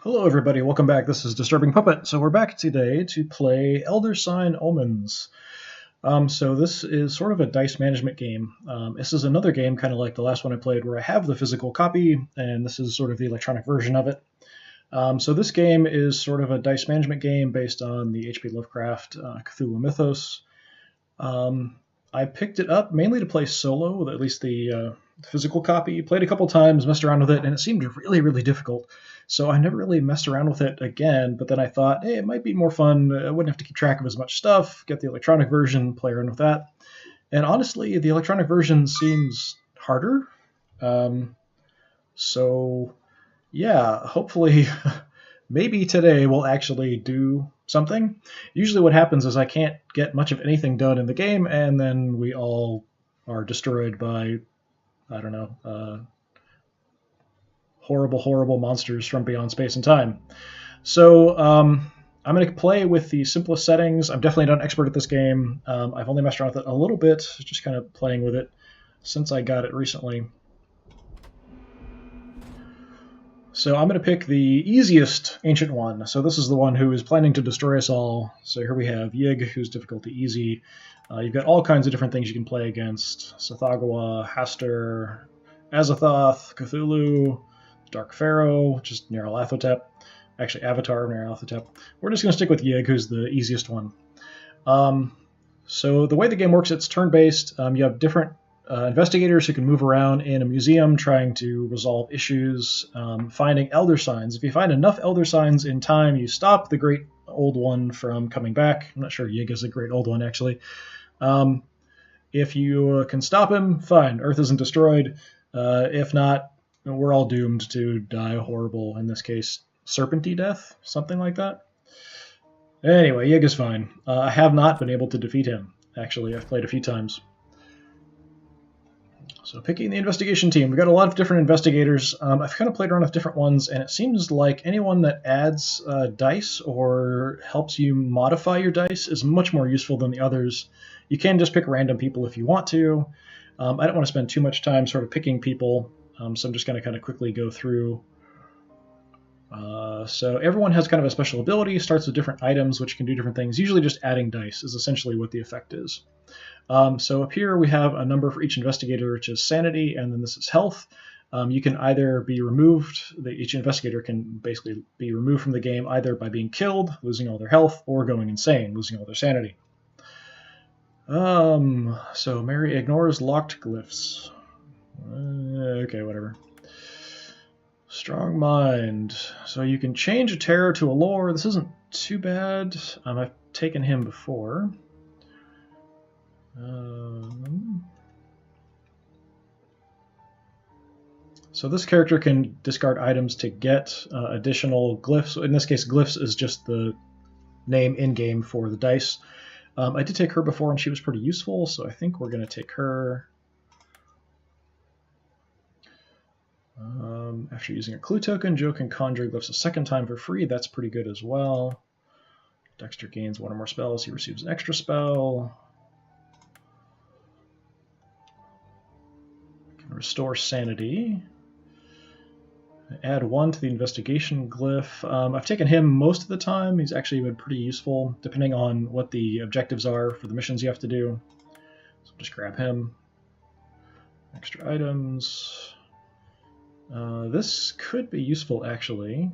Hello everybody, welcome back. This is Disturbing Puppet. So we're back today to play Elder Sign Omens. So this is sort of a dice management game. This is another game kind of like the last one I played where I have the physical copy, and this is sort of the electronic version of it. So this game is sort of a dice management game based on the H.P. Lovecraft Cthulhu mythos. I picked it up mainly to play solo, at least the physical copy. Played a couple times, messed around with it, and it seemed really, really difficult. So I never really messed around with it again, but then I thought, hey, it might be more fun. I wouldn't have to keep track of as much stuff, get the electronic version, play around with that. And honestly, the electronic version seems harder. So, yeah, hopefully, maybe today we'll actually do something. Usually what happens is I can't get much of anything done in the game, and then we all are destroyed by, I don't know, horrible, horrible monsters from beyond space and time. So I'm going to play with the simplest settings. I'm definitely not an expert at this game. I've only messed around with it a little bit, just kind of playing with it since I got it recently. So I'm going to pick the easiest ancient one. So this is the one who is planning to destroy us all. So here we have Yig, who's difficulty easy. You've got all kinds of different things you can play against. Sathagawa, Hastur, Azathoth, Cthulhu, Dark Pharaoh, just Nyarlathotep. Actually, Avatar of Nyarlathotep. We're just going to stick with Yig, who's the easiest one. So the way the game works, it's turn-based. You have different investigators who can move around in a museum trying to resolve issues, finding elder signs. If you find enough elder signs in time, you stop the great old one from coming back. I'm not sure Yig is a great old one, actually. If you can stop him, fine. Earth isn't destroyed. If not, we're all doomed to die a horrible, in this case, serpenty death, something like that. Anyway, Yig is fine. I have not been able to defeat him, actually. I've played a few times. So picking the investigation team, we've got a lot of different investigators. I've kind of played around with different ones, and it seems like anyone that adds dice or helps you modify your dice is much more useful than the others. You can just pick random people if you want to. I don't want to spend too much time sort of picking people, so I'm just going to kind of quickly go through. So everyone has kind of a special ability, starts with different items which can do different things. Usually just adding dice is essentially what the effect is. So up here we have a number for each investigator, which is sanity, and then this is health. You can either be removed, each investigator can basically be removed from the game either by being killed, losing all their health, or going insane, losing all their sanity. So Mary ignores locked glyphs. Okay, whatever. Strong mind. So you can change a terror to a lore. This isn't too bad. I've taken him before. So this character can discard items to get additional glyphs. In this case, glyphs is just the name in-game for the dice. I did take her before, and she was pretty useful, so I think we're going to take her. After using a clue token, Joe can conjure glyphs a second time for free. That's pretty good as well. Dexter gains one or more spells. He receives an extra spell. Can restore sanity. Add 1 to the investigation glyph. I've taken him most of the time. He's actually been pretty useful, depending on what the objectives are for the missions you have to do. So just grab him. Extra items. This could be useful, actually.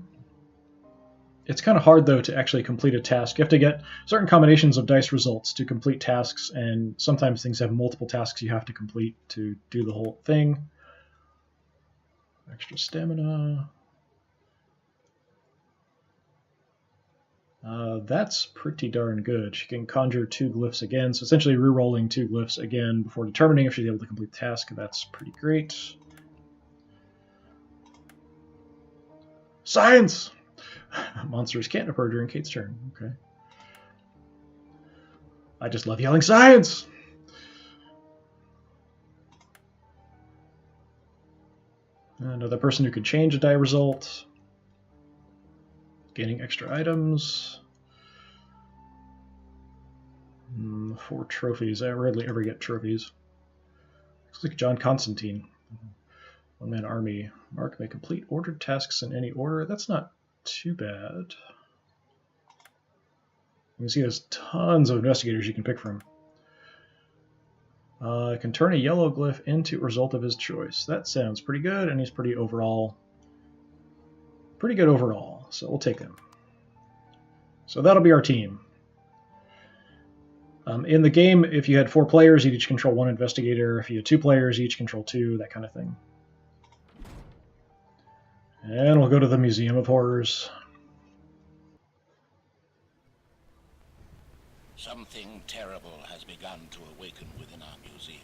It's kind of hard, though, to actually complete a task. You have to get certain combinations of dice results to complete tasks, and sometimes things have multiple tasks you have to complete to do the whole thing. Extra stamina. That's pretty darn good. She can conjure 2 glyphs again, so essentially re-rolling 2 glyphs again before determining if she's able to complete the task. That's pretty great. Science! Monsters can't appear during Kate's turn. Okay. I just love yelling science! Another person who can change a die result. Gaining extra items. 4 trophies. I rarely ever get trophies. Looks like John Constantine. One-man army. Mark may complete ordered tasks in any order. That's not too bad. You can see there's tons of investigators you can pick from. Can turn a yellow glyph into a result of his choice. That sounds pretty good, and he's pretty good overall. So we'll take him. So that'll be our team. In the game, if you had 4 players, you'd each control 1 investigator. If you had 2 players, you each control 2, that kind of thing. And we'll go to the Museum of Horrors. Something terrible has begun to awaken within our museum.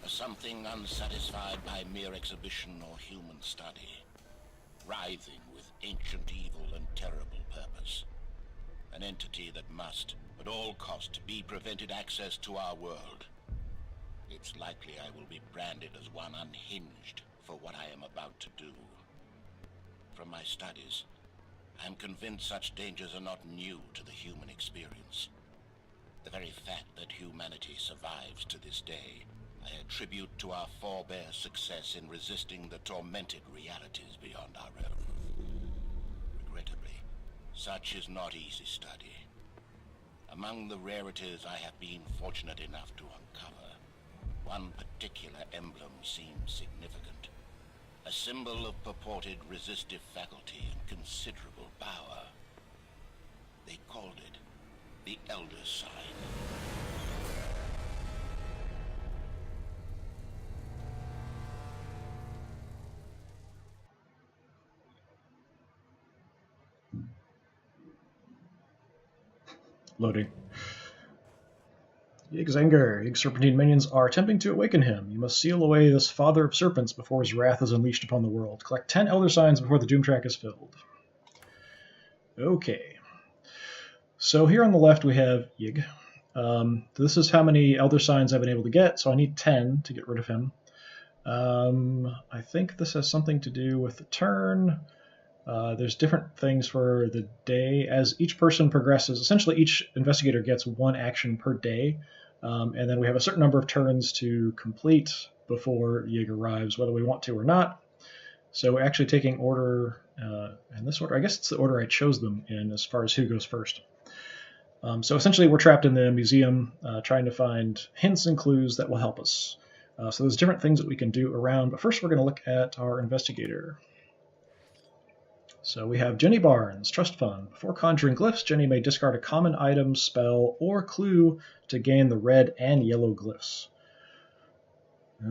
A something unsatisfied by mere exhibition or human study. Writhing with ancient evil and terrible purpose. An entity that must, at all cost, be prevented access to our world. It's likely I will be branded as one unhinged for what I am about to do. From my studies, I'm convinced such dangers are not new to the human experience. The very fact that humanity survives to this day, I attribute to our forebears' success in resisting the tormented realities beyond our own. Regrettably, such is not easy study. Among the rarities I have been fortunate enough to uncover, one particular emblem seems significant. A symbol of purported resistive faculty and considerable power. They called it the Elder Sign. Loading. Yig's anger. Yig's serpentine minions are attempting to awaken him. You must seal away this father of serpents before his wrath is unleashed upon the world. Collect 10 elder signs before the doom track is filled. Okay. So here on the left we have Yig. This is how many elder signs I've been able to get, so I need 10 to get rid of him. I think this has something to do with the turn. There's different things for the day. As each person progresses, essentially each investigator gets 1 action per day, and then we have a certain number of turns to complete before Yig arrives, whether we want to or not. So we're actually taking order in this order. I guess it's the order I chose them in as far as who goes first. So essentially we're trapped in the museum trying to find hints and clues that will help us. So there's different things that we can do around, but first we're going to look at our investigator. So we have Jenny Barnes, Trust Fund. Before conjuring glyphs, Jenny may discard a common item, spell, or clue to gain the red and yellow glyphs.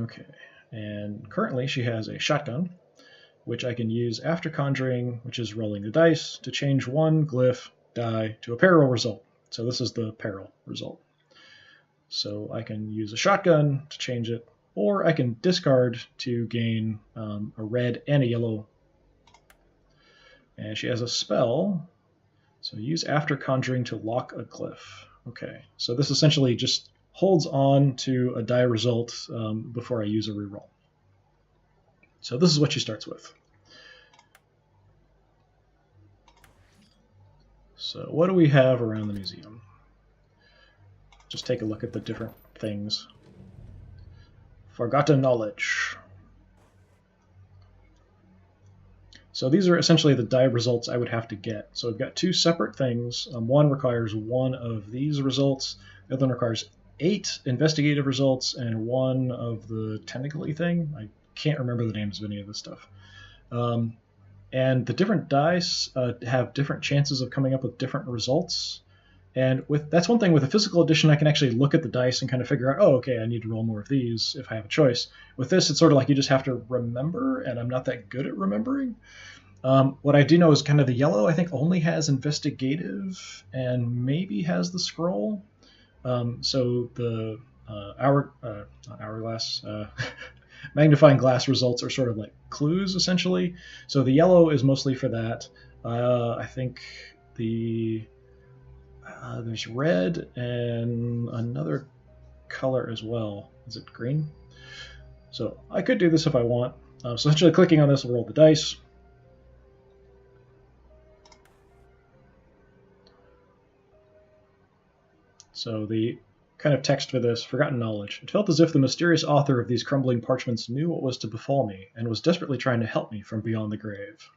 Okay, and currently she has a shotgun, which I can use after conjuring, which is rolling the dice, to change 1 glyph die to a peril result. So this is the peril result. So I can use a shotgun to change it, or I can discard to gain a red and a yellow. And she has a spell, so use after conjuring to lock a glyph. Okay, so this essentially just holds on to a die result before I use a reroll. So this is what she starts with. So what do we have around the museum? Just take a look at the different things. Forgotten knowledge. So these are essentially the die results I would have to get. So I've got 2 separate things. One requires 1 of these results. The other one requires 8 investigative results and 1 of the tentacly thing. I can't remember the names of any of this stuff. And the different dice have different chances of coming up with different results. And that's one thing with a physical edition, I can actually look at the dice and kind of figure out, oh, okay, I need to roll more of these if I have a choice. With this, it's sort of like you just have to remember, and I'm not that good at remembering. What I do know is kind of the yellow, I think, only has investigative and maybe has the scroll. So the hourglass, magnifying glass results are sort of like clues, essentially. So the yellow is mostly for that. I think there's red and another color as well. Is it green? So I could do this if I want. So essentially clicking on this will roll the dice. So the kind of text for this, forgotten knowledge. It felt as if the mysterious author of these crumbling parchments knew what was to befall me and was desperately trying to help me from beyond the grave.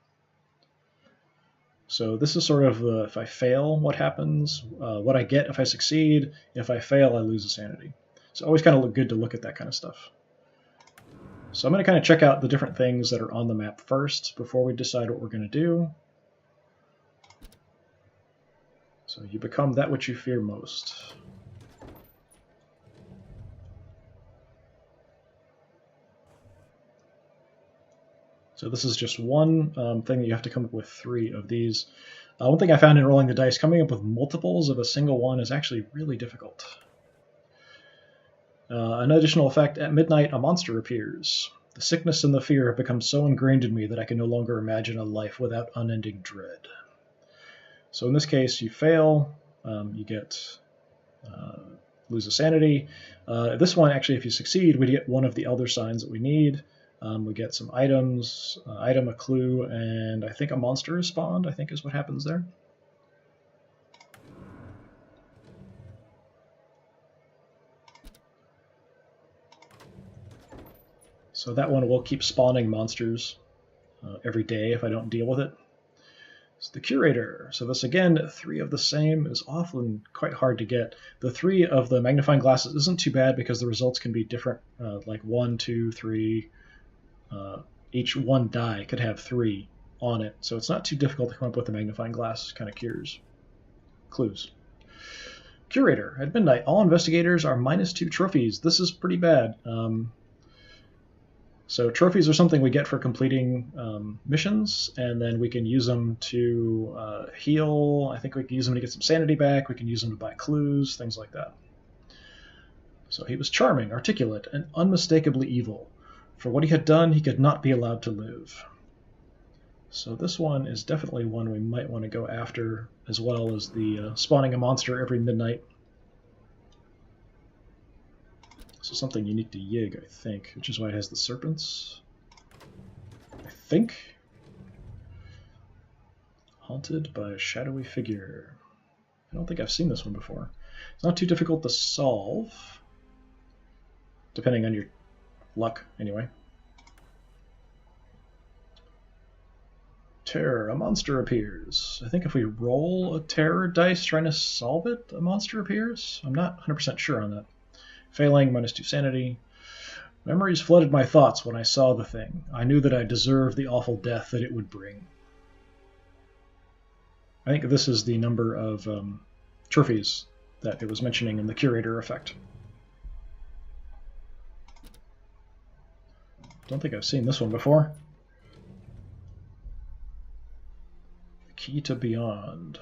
So this is sort of the, if I fail, what happens, what I get if I succeed. If I fail, I lose a sanity. So always kind of look good to look at that kind of stuff. So I'm going to kind of check out the different things that are on the map first before we decide what we're going to do. So you become that which you fear most. So this is just one thing that you have to come up with 3 of these. One thing I found in rolling the dice, coming up with multiples of a single one is actually really difficult. An additional effect, at midnight a monster appears. The sickness and the fear have become so ingrained in me that I can no longer imagine a life without unending dread. So in this case, you fail, you get lose a sanity. This one, actually, if you succeed, we get one of the elder signs that we need. We get some items, a clue, and I think a monster is spawned, I think is what happens there. So that one will keep spawning monsters every day if I don't deal with it. It's the Curator. So this, again, 3 of the same is often quite hard to get. The 3 of the magnifying glasses isn't too bad because the results can be different, like 1, 2, 3. Each one die could have 3 on it, so it's not too difficult to come up with a magnifying glass kind of clues. Curator. At midnight, all investigators are -2 trophies. This is pretty bad. So trophies are something we get for completing missions, and then we can use them to heal. I think we can use them to get some sanity back. We can use them to buy clues, things like that. So he was charming, articulate, and unmistakably evil. For what he had done, he could not be allowed to live. So this one is definitely one we might want to go after, as well as the spawning a monster every midnight. So something unique to Yig, I think, which is why it has the serpents. I think. Haunted by a shadowy figure. I don't think I've seen this one before. It's not too difficult to solve, depending on your luck, anyway. Terror, a monster appears. I think if we roll a terror dice trying to solve it, a monster appears? I'm not 100% sure on that. Failing, -2 sanity. Memories flooded my thoughts when I saw the thing. I knew that I deserved the awful death that it would bring. I think this is the number of trophies that it was mentioning in the Curator effect. Don't think I've seen this one before. The Key to Beyond.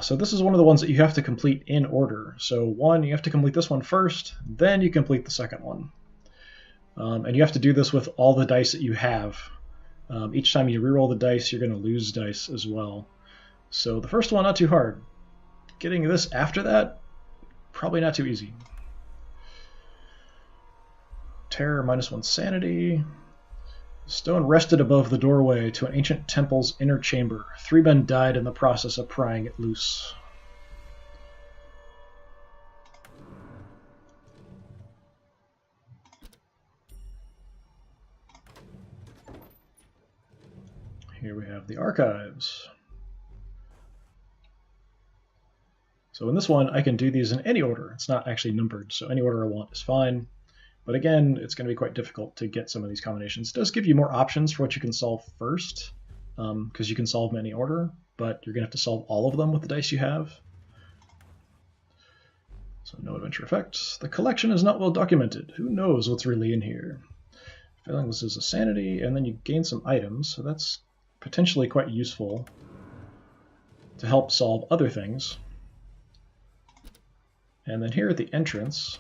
So this is one of the ones that you have to complete in order. So 1, you have to complete this one first, then you complete the second one. And you have to do this with all the dice that you have. Each time you reroll the dice, you're going to lose dice as well. So the first one, not too hard. Getting this after that, probably not too easy. Terror, -1 sanity. Stone rested above the doorway to an ancient temple's inner chamber. 3 men died in the process of prying it loose. Here we have the archives. So in this one, I can do these in any order. It's not actually numbered, so any order I want is fine. But again, it's going to be quite difficult to get some of these combinations. It does give you more options for what you can solve first, because you can solve them in any order, but you're going to have to solve all of them with the dice you have. So no adventure effects. The collection is not well documented. Who knows what's really in here? Failing this is a sanity, and then you gain some items, so that's potentially quite useful to help solve other things. And then here at the entrance,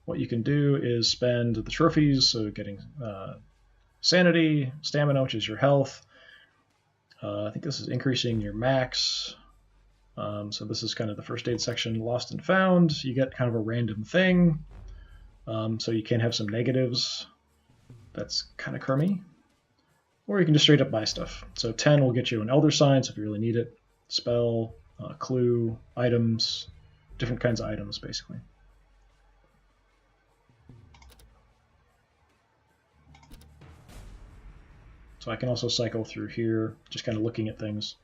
what you can do is spend the trophies, so getting sanity, stamina, which is your health. I think this is increasing your max. So this is kind of the first aid section, lost and found. You get kind of a random thing. So you can have some negatives. That's kind of crummy. Or you can just straight up buy stuff. So 10 will get you an Elder Sign, so if you really need it. Spell, clue, items, different kinds of items, basically. So I can also cycle through here, just kind of looking at things.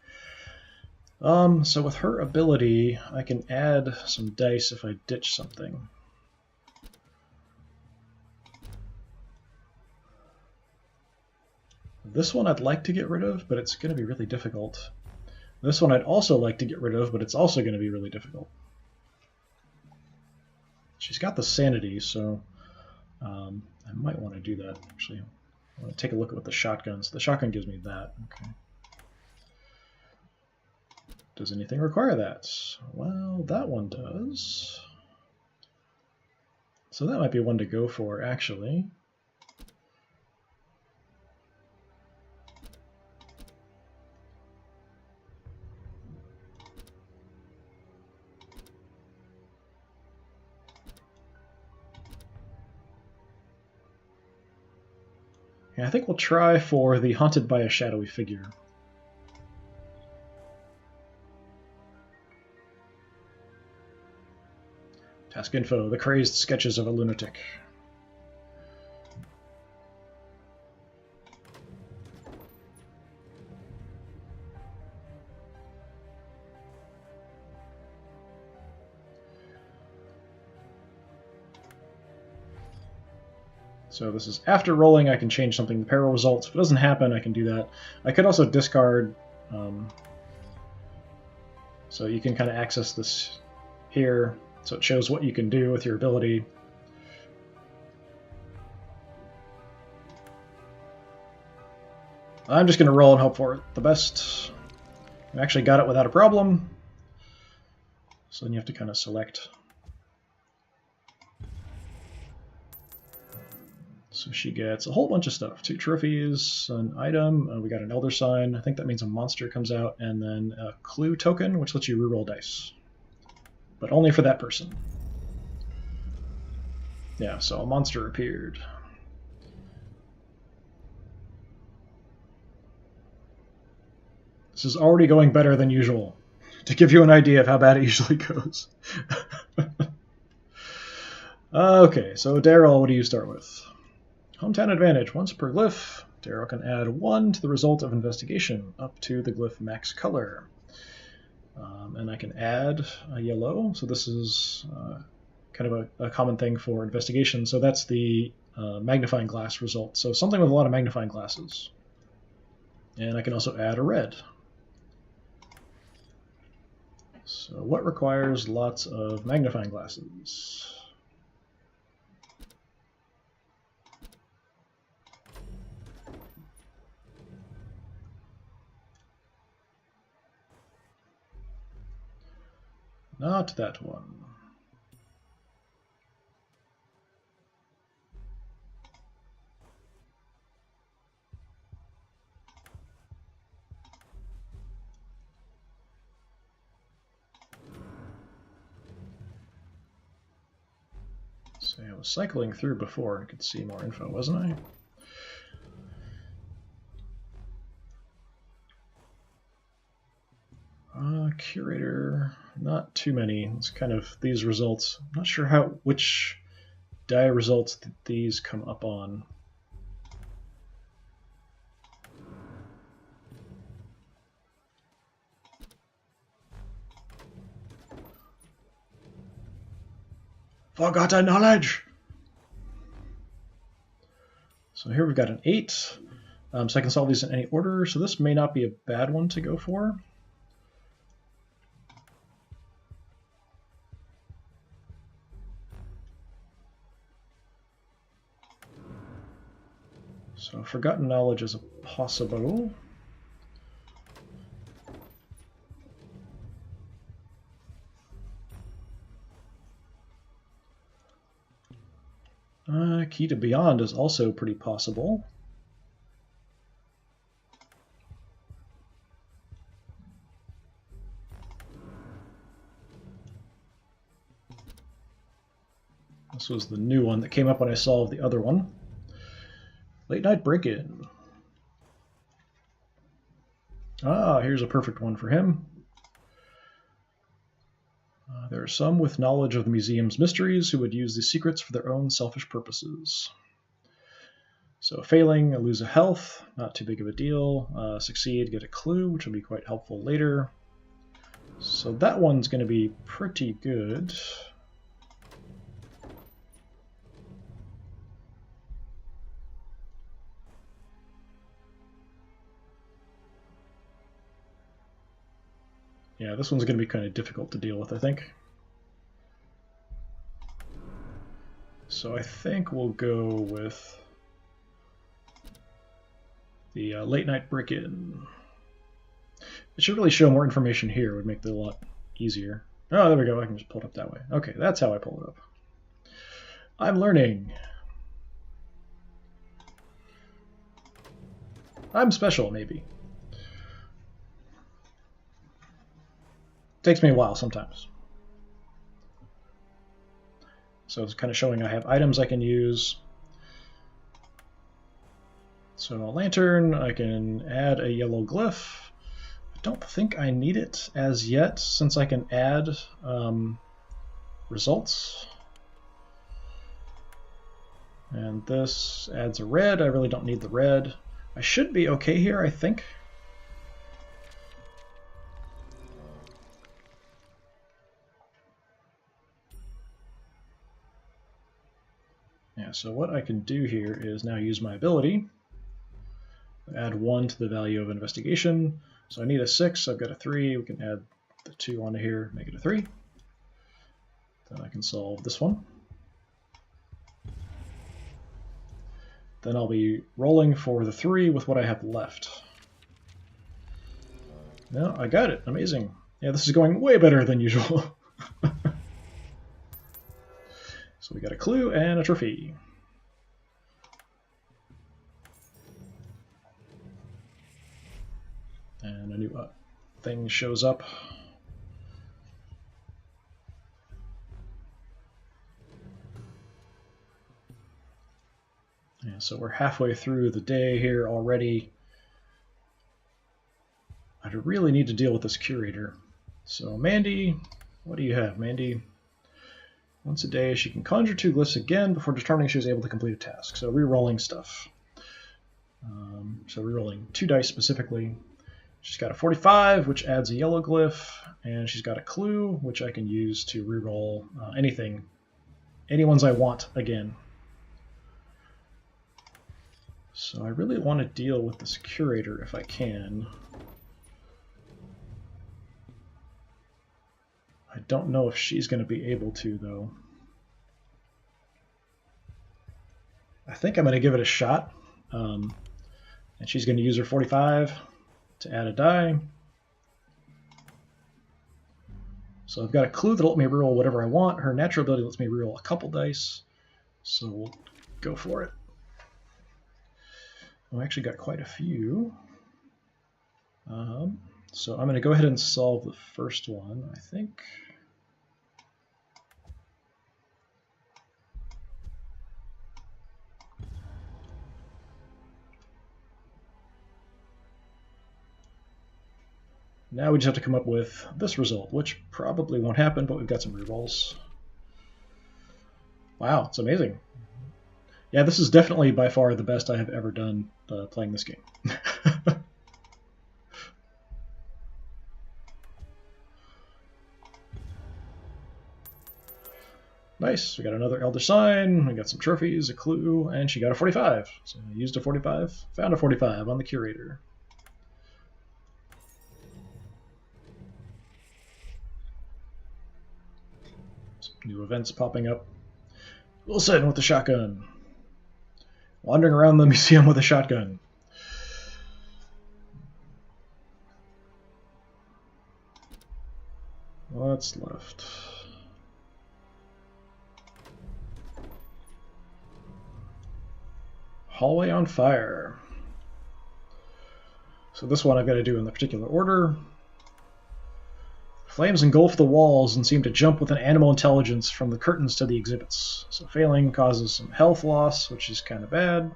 So with her ability, I can add some dice if I ditch something. This one I'd like to get rid of, but it's going to be really difficult. This one I'd also like to get rid of, but it's also going to be really difficult. She's got the sanity, so I might want to do that, actually. I want to take a look at what the shotguns. The shotgun gives me that. Okay. Does anything require that? Well, that one does. So that might be one to go for, actually. Yeah, I think we'll try for the Haunted by a Shadowy Figure. Task info, the crazed sketches of a lunatic. So this is after rolling, I can change something in the peril results. If it doesn't happen, I can do that. I could also discard, so you can kind of access this here, so it shows what you can do with your ability. I'm just going to roll and hope for the best. I actually got it without a problem. So then you have to kind of select. So she gets a whole bunch of stuff. 2 trophies, an item, we got an Elder Sign. I think that means a monster comes out, and then a clue token, which lets you reroll dice. But only for that person. Yeah, so a monster appeared. This is already going better than usual, to give you an idea of how bad it usually goes. Okay, so Daryl, what do you start with? Hometown advantage, once per glyph. Daryl can add 1 to the result of investigation, up to the glyph max color. And I can add a yellow, so this is kind of a common thing for investigation. So that's the magnifying glass result. So something with a lot of magnifying glasses. And I can also add a red. So what requires lots of magnifying glasses? Not that one. So I was cycling through before and could see more info, wasn't I? Curator, not too many. It's kind of these results. I'm not sure which die results these come up on. Forgotten knowledge! So here we've got an 8. So I can solve these in any order. So this may not be a bad one to go for. So forgotten knowledge is a possible. Key to Beyond is also pretty possible. This was the new one that came up when I solved the other one. Late Night Break-In. Here's a perfect one for him. There are some with knowledge of the museum's mysteries who would use these secrets for their own selfish purposes. So failing, I lose a health, not too big of a deal. Succeed, get a clue, which will be quite helpful later. So that one's going to be pretty good. Yeah, this one's going to be kind of difficult to deal with, I think. So I think we'll go with the late night break-in. It should really show more information here. It would make it a lot easier. Oh, there we go. I can just pull it up that way. Okay, that's how I pull it up. I'm learning. I'm special, maybe. Takes me a while sometimes. So it's kind of showing I have items I can use. So a lantern, I can add a yellow glyph. I don't think I need it as yet, since I can add results. And this adds a red. I really don't need the red. I should be okay here, I think. Yeah, so what I can do here is now use my ability. Add 1 to the value of investigation. So I need a 6, I've got a 3. We can add the 2 onto here, make it a 3. Then I can solve this one. Then I'll be rolling for the 3 with what I have left. No, I got it. Amazing. Yeah, this is going way better than usual. So we got a clue and a trophy. And a new thing shows up. Yeah, so we're halfway through the day here already. I really need to deal with this curator. So Mandy, what do you have, Mandy? Once a day, she can conjure 2 glyphs again before determining she was able to complete a task. So re-rolling stuff. So re-rolling 2 dice specifically. She's got a 45, which adds a yellow glyph, and she's got a clue, which I can use to re-roll anything, any ones I want again. So I really want to deal with this curator if I can. I don't know if she's going to be able to, though. I think I'm going to give it a shot. And she's going to use her 45 to add a die. So I've got a clue that'll let me reroll whatever I want. Her natural ability lets me reroll a couple dice. So we'll go for it. I actually got quite a few. So I'm going to go ahead and solve the first one, I think. Now we just have to come up with this result, which probably won't happen, but we've got some rerolls. Wow, it's amazing. Yeah, this is definitely by far the best I have ever done playing this game. Nice, we got another Elder Sign, we got some trophies, a clue, and she got a 45. So I used a 45, found a 45 on the curator. Some new events popping up. Wilson with the shotgun. Wandering around the museum with a shotgun. What's left? Hallway on fire. So this one I've got to do in the particular order. Flames engulf the walls and seem to jump with an animal intelligence from the curtains to the exhibits. So failing causes some health loss, which is kind of bad.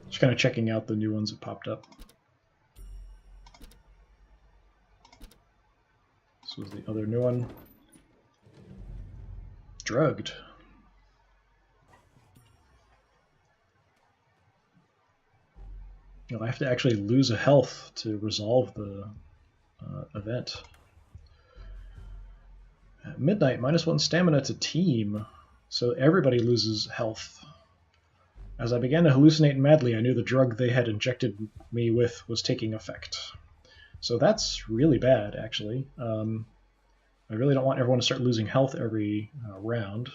Just kind of checking out the new ones that popped up. This was the other new one. Drugged. I have to actually lose a health to resolve the event. At midnight, -1 stamina to team, so everybody loses health. As I began to hallucinate madly, I knew the drug they had injected me with was taking effect. So that's really bad, actually. I really don't want everyone to start losing health every round.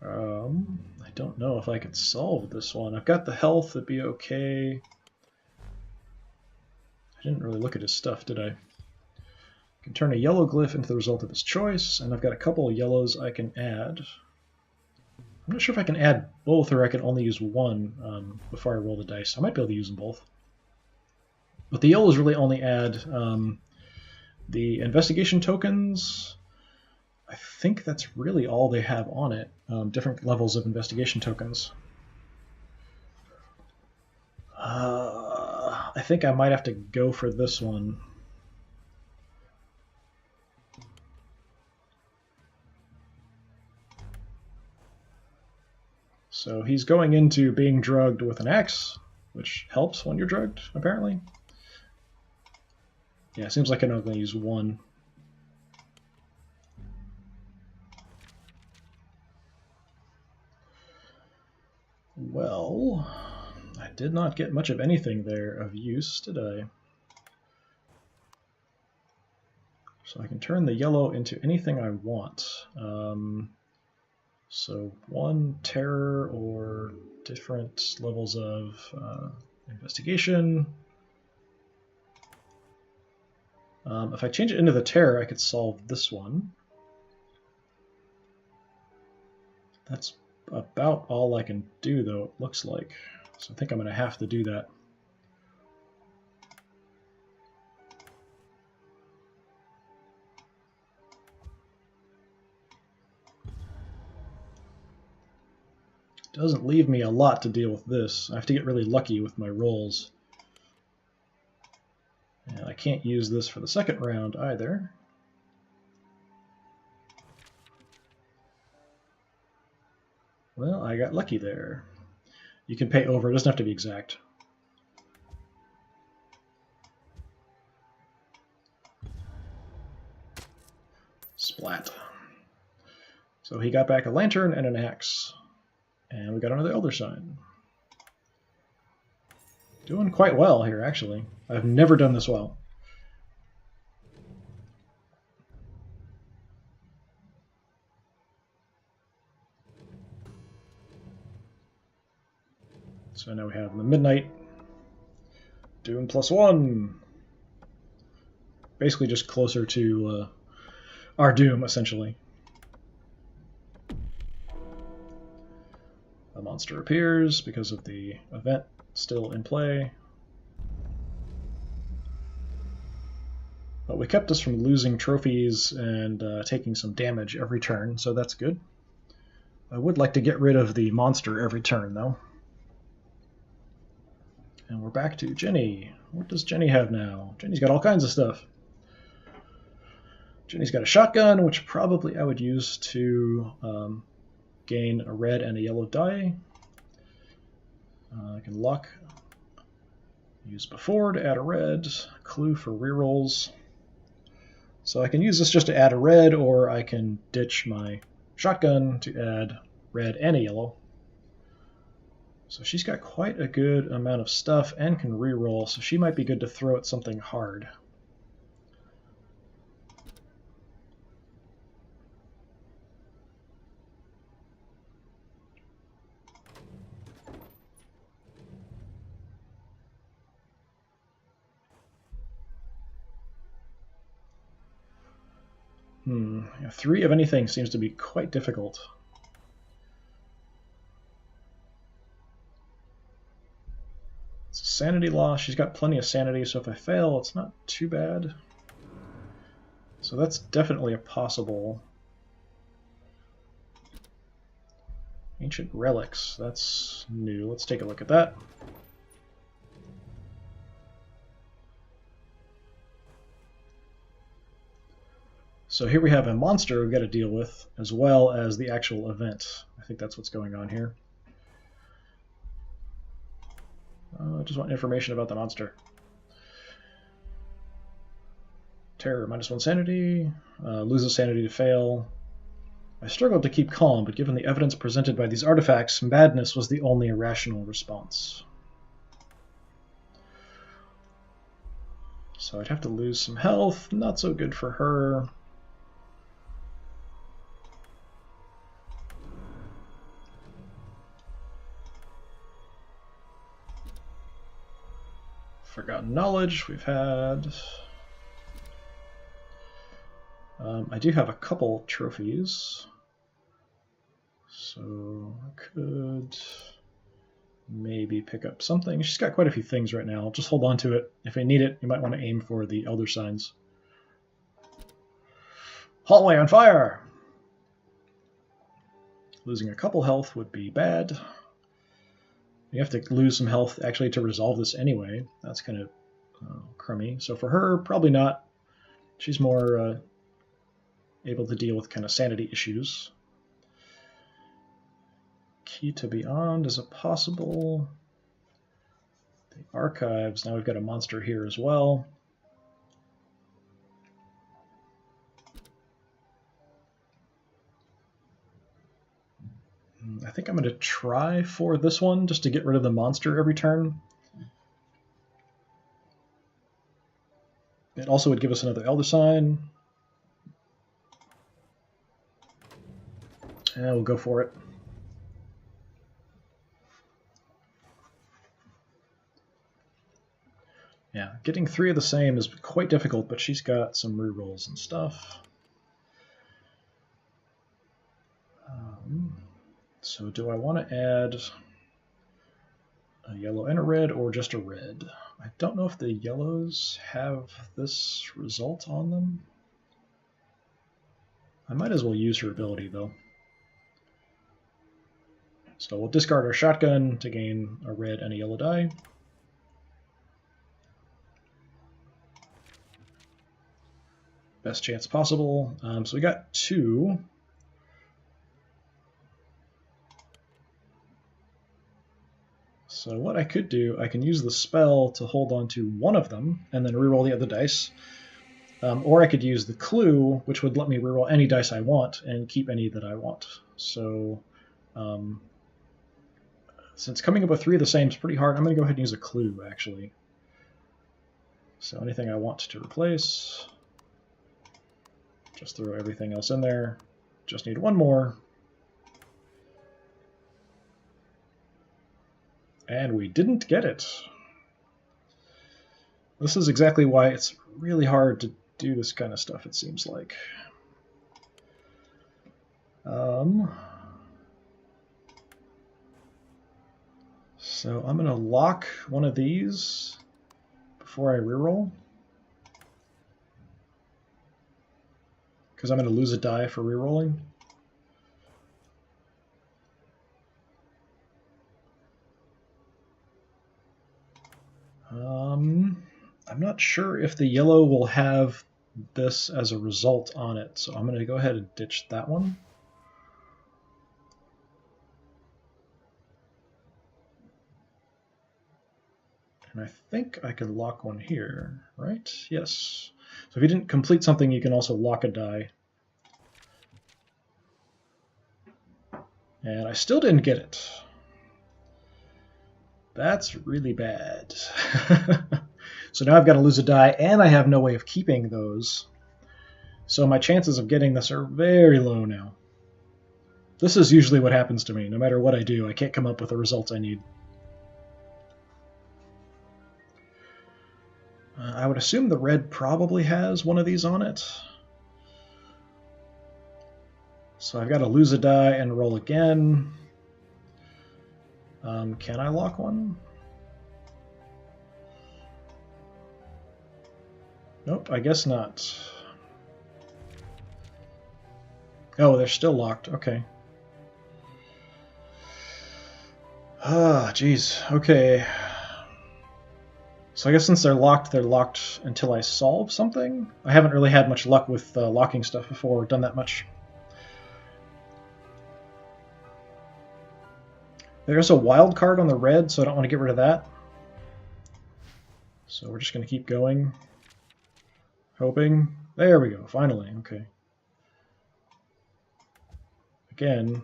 I don't know if I could solve this one. I've got the health, it'd be okay. I didn't really look at his stuff, did I? I can turn a yellow glyph into the result of his choice, and I've got a couple of yellows I can add. I'm not sure if I can add both or I can only use one before I roll the dice. I might be able to use them both. But the yellows really only add the investigation tokens. I think that's really all they have on it. Different levels of investigation tokens. I think I might have to go for this one. So he's going into being drugged with an axe, which helps when you're drugged, apparently. Yeah, it seems like I'm going to use one. Well, I did not get much of anything there of use, did I? So I can turn the yellow into anything I want. So one terror or different levels of investigation. If I change it into the terror, I could solve this one. That's about all I can do, though, it looks like. So I think I'm going to have to do that. Doesn't leave me a lot to deal with this. I have to get really lucky with my rolls. And I can't use this for the second round either. Well, I got lucky there. You can pay over, it doesn't have to be exact. Splat. So he got back a lantern and an axe. And we got another Elder Sign. Doing quite well here, actually. I've never done this well. So now we have the Midnight. Doom +1. Basically just closer to our Doom, essentially. A monster appears because of the event still in play. But we kept us from losing trophies and taking some damage every turn, so that's good. I would like to get rid of the monster every turn, though. And we're back to Jenny. What does Jenny have now? Jenny's got all kinds of stuff. Jenny's got a shotgun, which probably I would use to gain a red and a yellow die. I can luck. Use before to add a red. Clue for rerolls. So I can use this just to add a red, or I can ditch my shotgun to add red and a yellow. So she's got quite a good amount of stuff and can reroll, so she might be good to throw at something hard. Yeah, 3 of anything seems to be quite difficult. It's a sanity loss. She's got plenty of sanity, so if I fail, it's not too bad. So that's definitely a possible. Ancient relics. That's new. Let's take a look at that. So here we have a monster we've got to deal with, as well as the actual event. I think that's what's going on here. I just want information about the monster. Terror, -1 sanity. Loses sanity to fail. I struggled to keep calm, but given the evidence presented by these artifacts, madness was the only rational response. So I'd have to lose some health. Not so good for her. Forgotten knowledge we've had. I do have a couple trophies, so I could maybe pick up something. She's got quite a few things right now. I'll just hold on to it. If I need it, you might want to aim for the Elder Signs. Hallway on fire! Losing a couple health would be bad. You have to lose some health actually to resolve this anyway. That's kind of crummy. So for her, probably not. She's more able to deal with kind of sanity issues. Key to Beyond is a possible. The archives, now we've got a monster here as well. I think I'm going to try for this one just to get rid of the monster every turn. It also would give us another Elder Sign. And we'll go for it. Yeah, getting 3 of the same is quite difficult, but she's got some rerolls and stuff. So do I want to add a yellow and a red, or just a red? I don't know if the yellows have this result on them. I might as well use her ability, though. So we'll discard our shotgun to gain a red and a yellow die. Best chance possible. So we got 2. So what I could do, I can use the spell to hold on to one of them and then reroll the other dice. Or I could use the clue, which would let me reroll any dice I want and keep any that I want. So since coming up with 3 of the same is pretty hard, I'm going to go ahead and use a clue, actually. So anything I want to replace, just throw everything else in there. Just need 1 more. And we didn't get it. This is exactly why it's really hard to do this kind of stuff, it seems like. So I'm going to lock one of these before I reroll, because I'm going to lose a die for rerolling. I'm not sure if the yellow will have this as a result on it, so I'm going to go ahead and ditch that one. And I think I can lock one here, right? Yes. So if you didn't complete something, you can also lock a die. And I still didn't get it. That's really bad. So now I've got to lose a die, and I have no way of keeping those. So my chances of getting this are very low now. This is usually what happens to me. No matter what I do, I can't come up with the results I need. I would assume the red probably has one of these on it. So I've got to lose a die and roll again. Can I lock one? Nope, I guess not. Oh, they're still locked. Okay. Ah, geez. Okay. So I guess since they're locked until I solve something. I haven't really had much luck with locking stuff before, or done that much. There's a wild card on the red, so I don't want to get rid of that. So we're just going to keep going. Hoping. There we go, finally. Okay. Again,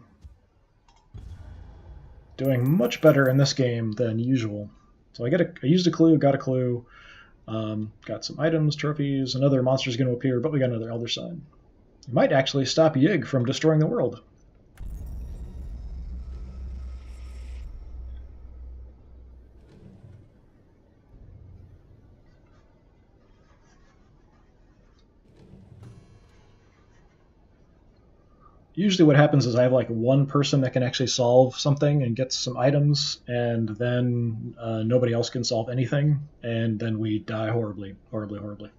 doing much better in this game than usual. So I used a clue, got a clue, got some items, trophies, another monster's going to appear, but we got another Elder Sign. It might actually stop Yig from destroying the world. Usually what happens is I have like one person that can actually solve something and get some items, and then nobody else can solve anything, and then we die horribly, horribly, horribly.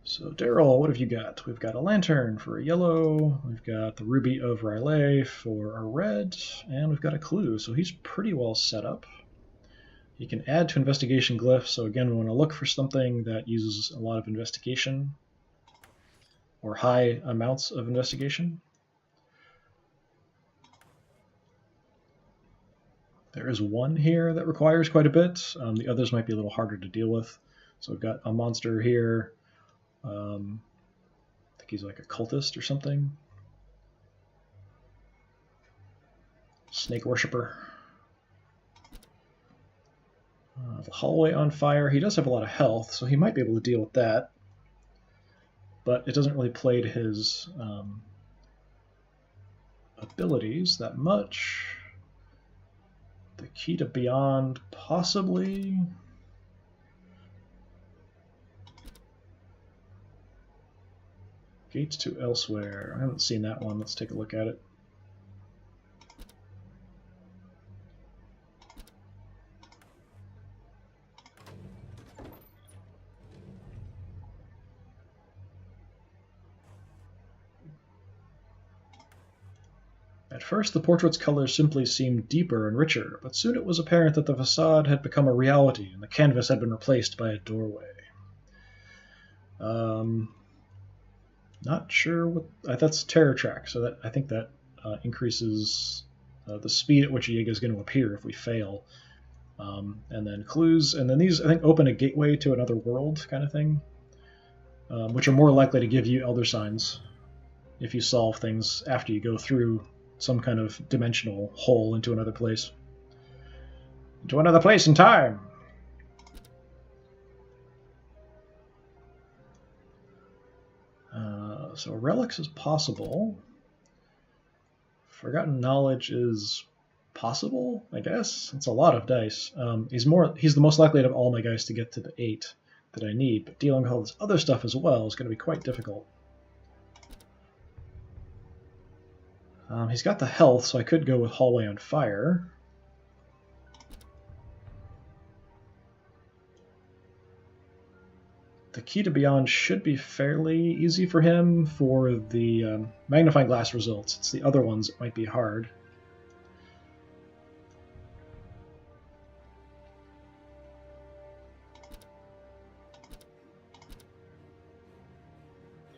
So Daryl, what have you got? We've got a lantern for a yellow, we've got the ruby of Rylay for a red, and we've got a clue, so he's pretty well set up. He can add to investigation glyph, so again we want to look for something that uses a lot of investigation, or high amounts of investigation. There is one here that requires quite a bit. The others might be a little harder to deal with. So we've got a monster here. I think he's like a cultist or something. Snake worshiper. The hallway on fire. He does have a lot of health, so he might be able to deal with that. But it doesn't really play to his abilities that much. The key to beyond, possibly. Gates to elsewhere. I haven't seen that one. Let's take a look at it. At first, the portrait's colors simply seemed deeper and richer, but soon it was apparent that the facade had become a reality and the canvas had been replaced by a doorway. Not sure what... that's terror track, so that I think that increases the speed at which Yig is going to appear if we fail. And then clues, and then these, I think, open a gateway to another world kind of thing, which are more likely to give you Elder Signs if you solve things after you go through some kind of dimensional hole into another place. Into another place in time! So relics is possible. Forgotten knowledge is possible, I guess. It's a lot of dice. He's the most likely out of all my guys to get to the 8 that I need, but dealing with all this other stuff as well is going to be quite difficult. He's got the health, so I could go with hallway on fire. The key to beyond should be fairly easy for him for the magnifying glass results. It's the other ones that might be hard.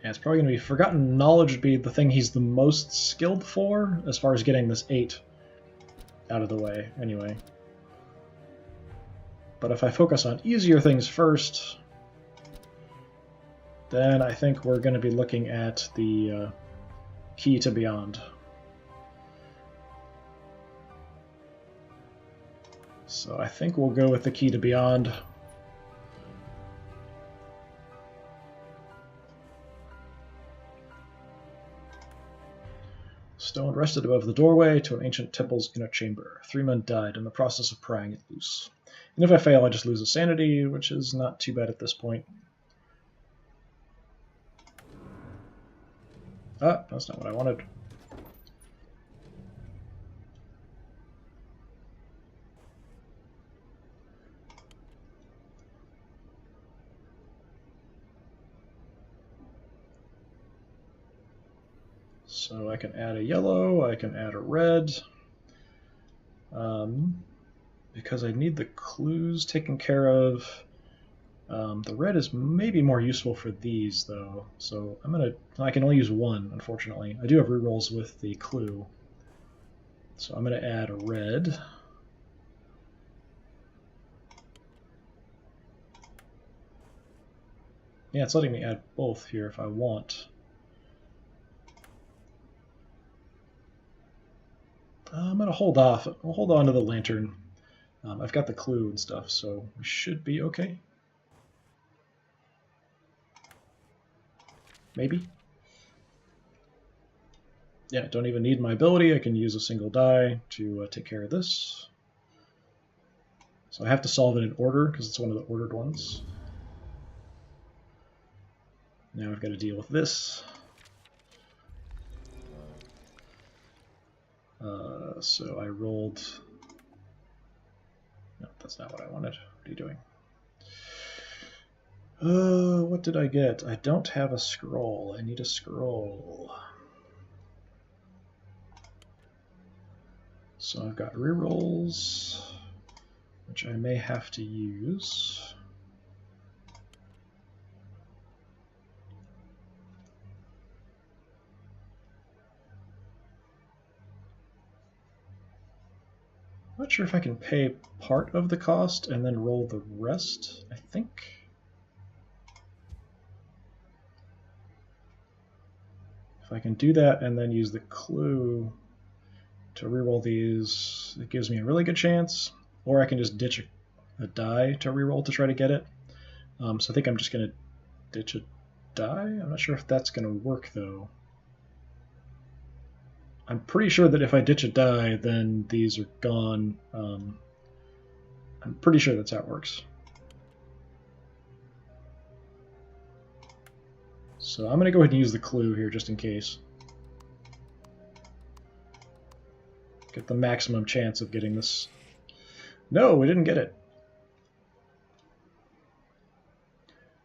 Yeah, it's probably going to be forgotten knowledge would be the thing he's the most skilled for as far as getting this 8 out of the way, anyway. But if I focus on easier things first, then I think we're going to be looking at the key to beyond. So I think we'll go with the key to beyond. Stone rested above the doorway to an ancient temple's inner chamber. 3 men died in the process of prying it loose. And if I fail, I just lose a sanity, which is not too bad at this point. Ah, that's not what I wanted. So I can add a yellow, I can add a red. because I need the clues taken care of. The red is maybe more useful for these, though. So I can only use one, unfortunately. I do have rerolls with the clue. So I'm going to add a red. Yeah, it's letting me add both here if I want. I'm going to hold off. I'll hold on to the lantern. I've got the clue and stuff, so we should be okay. Maybe. Yeah, don't even need my ability. I can use a single die to take care of this. So I have to solve it in order because it's one of the ordered ones. Now I've got to deal with this. So I rolled... No, that's not what I wanted. What are you doing? What did I get? I don't have a scroll. I need a scroll. So I've got rerolls, which I may have to use. Not sure if I can pay part of the cost and then roll the rest, I think. If I can do that and then use the clue to reroll these, it gives me a really good chance. Or I can just ditch a die to reroll to try to get it. So I think I'm just going to ditch a die. I'm not sure if that's going to work, though. I'm pretty sure that if I ditch a die, then these are gone. I'm pretty sure that's how it works. So I'm going to go ahead and use the clue here just in case. Get the maximum chance of getting this. No, we didn't get it.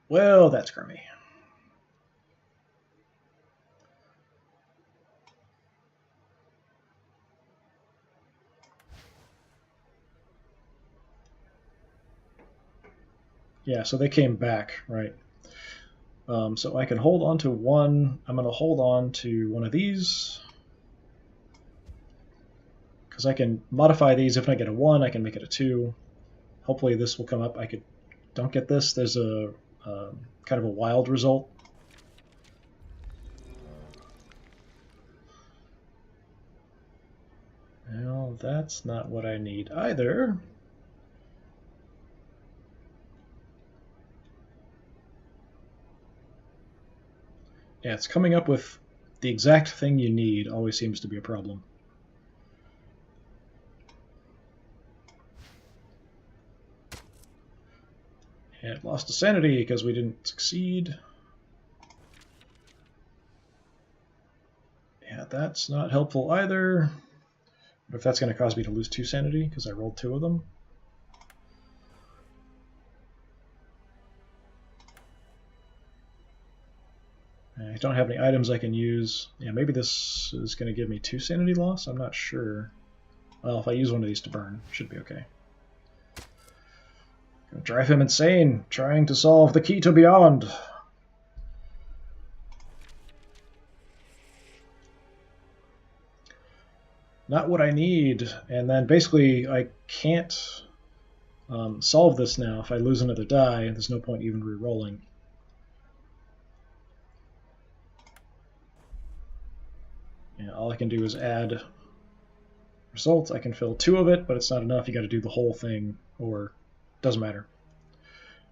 Well, that's crummy. Yeah, so they came back, right? So I can hold on to one. I'm going to hold on to one of these. Because I can modify these. If I get a 1, I can make it a 2. Hopefully this will come up. Don't get this. There's a kind of a wild result. Well, that's not what I need either. Yeah, it's coming up with the exact thing you need always seems to be a problem. And it lost a sanity because we didn't succeed. Yeah, that's not helpful either. But if that's going to cause me to lose 2 sanity because I rolled 2 of them. I don't have any items I can use. Yeah, maybe this is going to give me 2 sanity loss. I'm not sure. Well, if I use one of these to burn, it should be okay. Gonna drive him insane, trying to solve the key to beyond. Not what I need. And then basically I can't solve this now. If I lose another die, there's no point even re-rolling. Yeah, all I can do is add results. I can fill 2 of it, but it's not enough. You got to do the whole thing, or doesn't matter.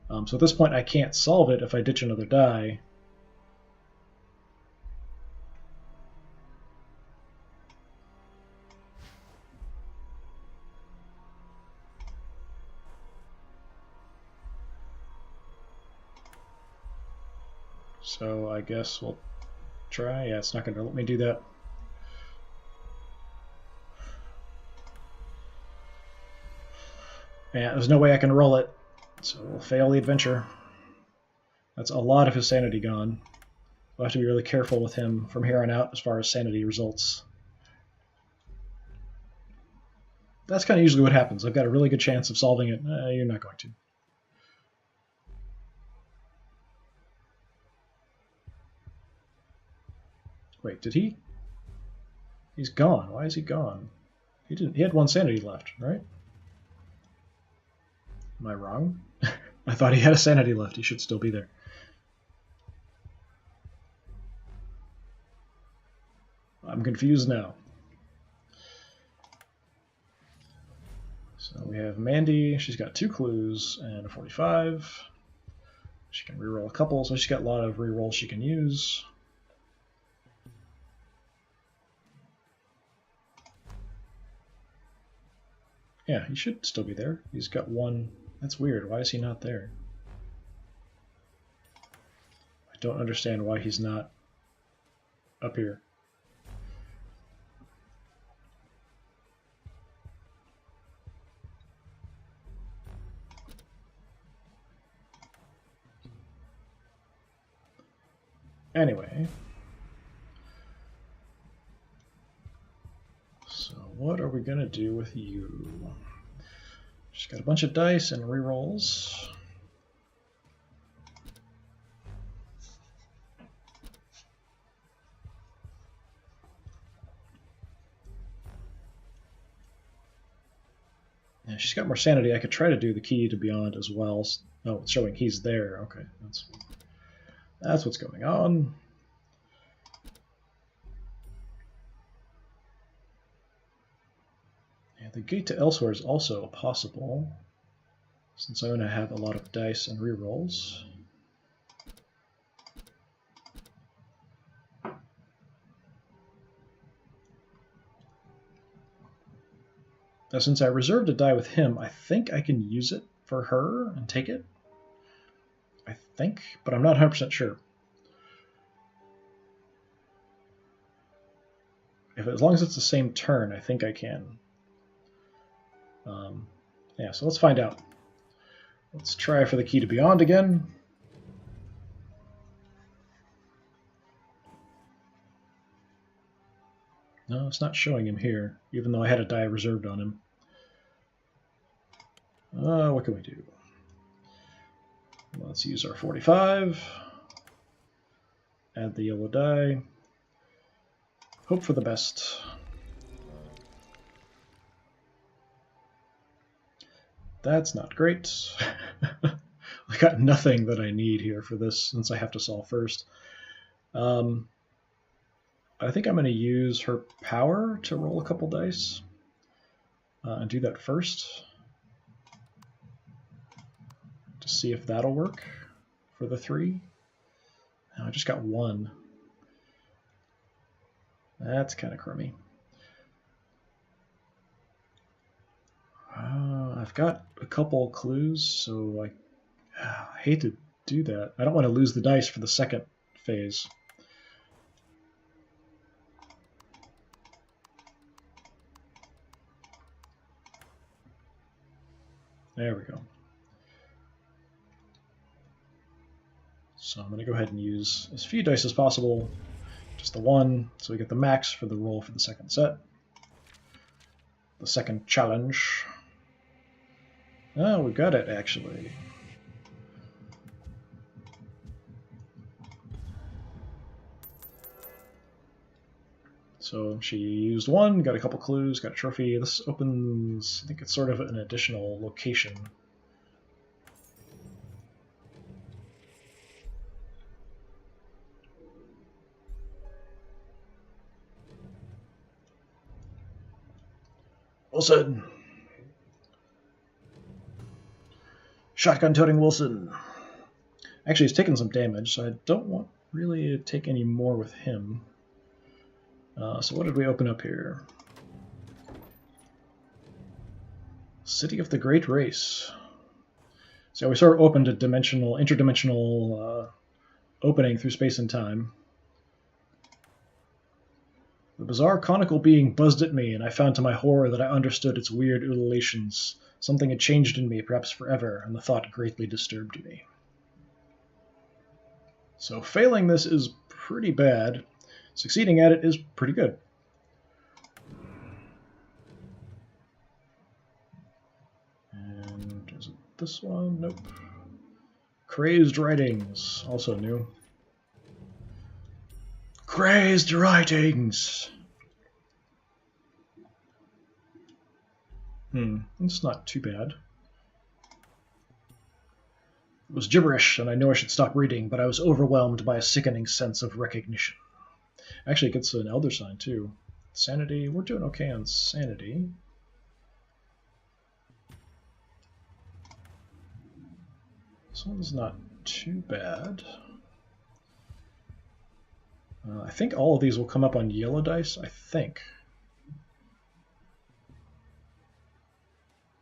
So at this point, I can't solve it if I ditch another die. So I guess we'll try. Yeah, it's not going to let me do that. Yeah, there's no way I can roll it, so we'll fail the adventure. That's a lot of his sanity gone. We'll have to be really careful with him from here on out as far as sanity results. That's kind of usually what happens. I've got a really good chance of solving it. You're not going to. Wait, did he? He's gone. Why is he gone? He didn't. He had 1 sanity left, right? Am I wrong? I thought he had a sanity left. He should still be there. I'm confused now. So we have Mandy. She's got 2 clues and a 45. She can reroll a couple, so she's got a lot of rerolls she can use. Yeah, he should still be there. He's got 1. That's weird. Why is he not there? I don't understand why he's not up here. Anyway, so what are we going to do with you? She's got a bunch of dice and rerolls. Yeah, she's got more sanity. I could try to do the key to beyond as well. Oh, it's showing he's there. Okay, that's what's going on. Yeah, the gate to elsewhere is also possible, since I'm going to have a lot of dice and rerolls. Now, since I reserved a die with him, I think I can use it for her and take it. I think, but I'm not 100% sure. As long as it's the same turn, I think I can. Yeah, so let's find out. Let's try for the key to beyond again. No, it's not showing him here, even though I had a die reserved on him. What can we do? Let's use our 45. Add the yellow die. Hope for the best. That's not great. I got nothing that I need here for this since I have to solve first. I think I'm going to use her power to roll a couple dice and do that first to see if that'll work for the 3. No, I just got 1. That's kind of crummy. I've got a couple clues, so I hate to do that. I don't want to lose the dice for the second phase. There we go. So I'm going to go ahead and use as few dice as possible, just the 1, so we get the max for the roll for the second set. The second challenge. Oh, we got it, actually. So she used 1, got a couple clues, got a trophy. This opens, I think it's sort of an additional location. Wilson! Shotgun-toting Wilson! Actually, he's taken some damage, so I don't want really to take any more with him. So what did we open up here? City of the Great Race. So we sort of opened a interdimensional opening through space and time. The bizarre conical being buzzed at me, and I found to my horror that I understood its weird ululations. Something had changed in me, perhaps forever, and the thought greatly disturbed me. So failing this is pretty bad. Succeeding at it is pretty good. this one? Nope. Crazed Writings, also new. Crazed Writings! It's not too bad. It was gibberish, and I knew I should stop reading, but I was overwhelmed by a sickening sense of recognition. Actually, it gets an Elder Sign, too. Sanity, we're doing okay on Sanity. This one's not too bad. I think all of these will come up on yellow dice, I think.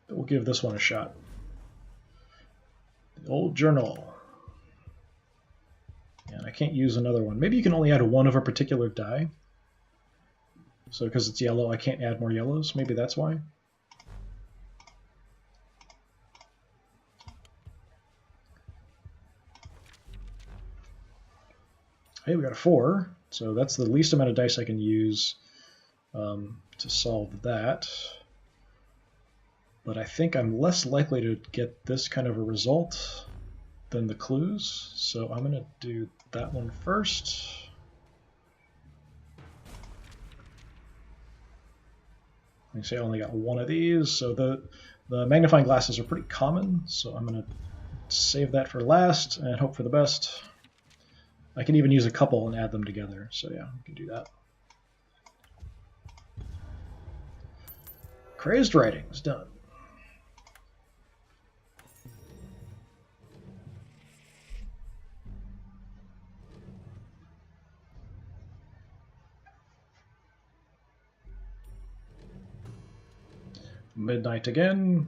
But we'll give this one a shot. The old journal. And I can't use another one. Maybe you can only add one of a particular die. So because it's yellow, I can't add more yellows. Maybe that's why. Hey, we got a 4. So that's the least amount of dice I can use to solve that. But I think I'm less likely to get this kind of a result than the clues. So I'm going to do that one first. You see I only got one of these. So the magnifying glasses are pretty common. So I'm going to save that for last and hope for the best. I can even use a couple and add them together. So yeah, we can do that. Crazed Writings, done. Midnight again.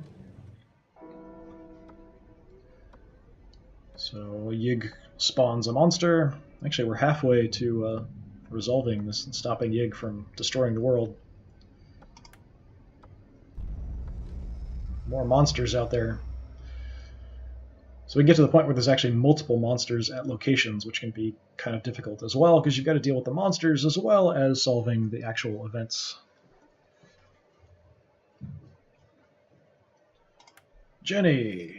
So Yig spawns a monster. Actually, we're halfway to resolving this and stopping Yig from destroying the world. More monsters out there. So we get to the point where there's actually multiple monsters at locations, which can be kind of difficult as well, because you've got to deal with the monsters as well as solving the actual events. Jenny,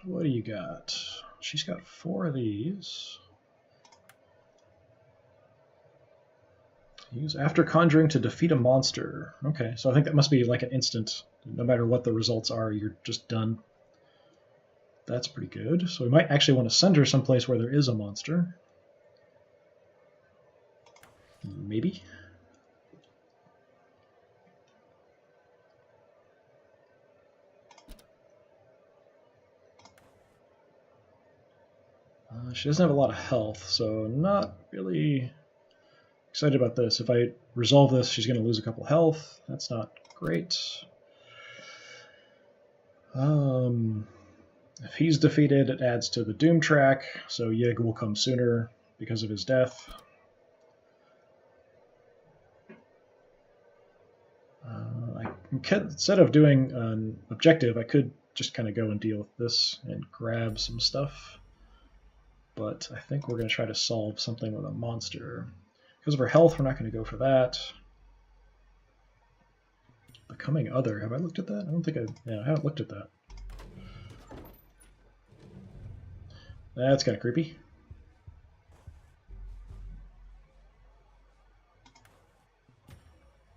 what do you got? She's got 4 of these. Use after conjuring to defeat a monster. Okay, so I think that must be like an instant. No matter what the results are, you're just done. That's pretty good. So we might actually want to send her someplace where there is a monster. Maybe. She doesn't have a lot of health, so not really excited about this. If I resolve this, she's going to lose a couple health. That's not great. If he's defeated, it adds to the Doom track, so Yig will come sooner because of his death. Instead of doing an objective, I could just kind of go and deal with this and grab some stuff. But I think we're going to try to solve something with a monster. Because of her health, we're not going to go for that. Becoming Other. Have I looked at that? I don't think I haven't looked at that. That's kind of creepy.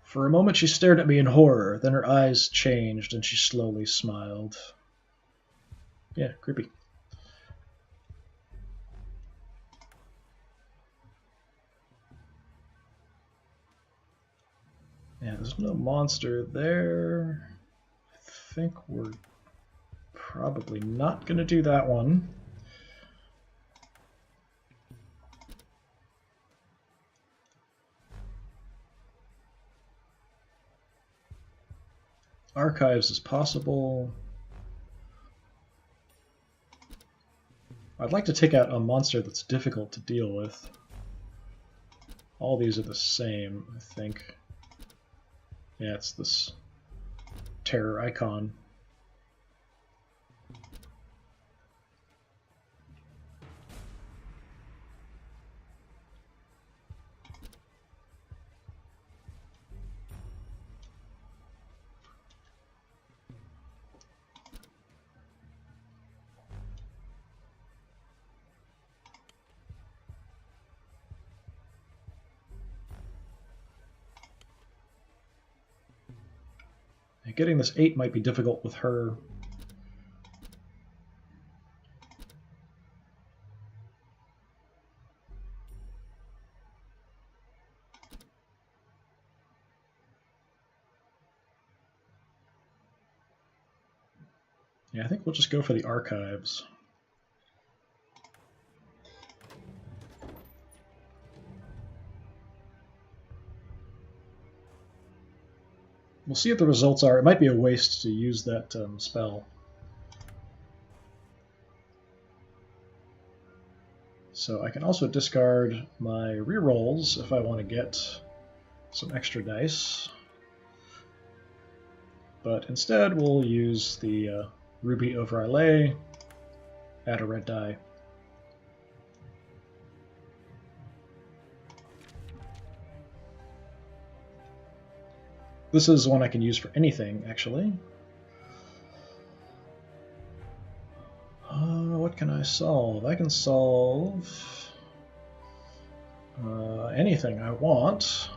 For a moment she stared at me in horror, then her eyes changed and she slowly smiled. Yeah, creepy. Yeah, there's no monster there. I think we're probably not going to do that one. Archives is possible. I'd like to take out a monster that's difficult to deal with. All these are the same, I think. Yeah, it's this terror icon. getting this 8 might be difficult with her. Yeah, I think we'll just go for the archives. We'll see what the results are. It might be a waste to use that spell. So I can also discard my rerolls if I want to get some extra dice. But instead we'll use the Ruby over Islay, add a red die. This is one I can use for anything, actually. What can I solve? I can solve anything I want.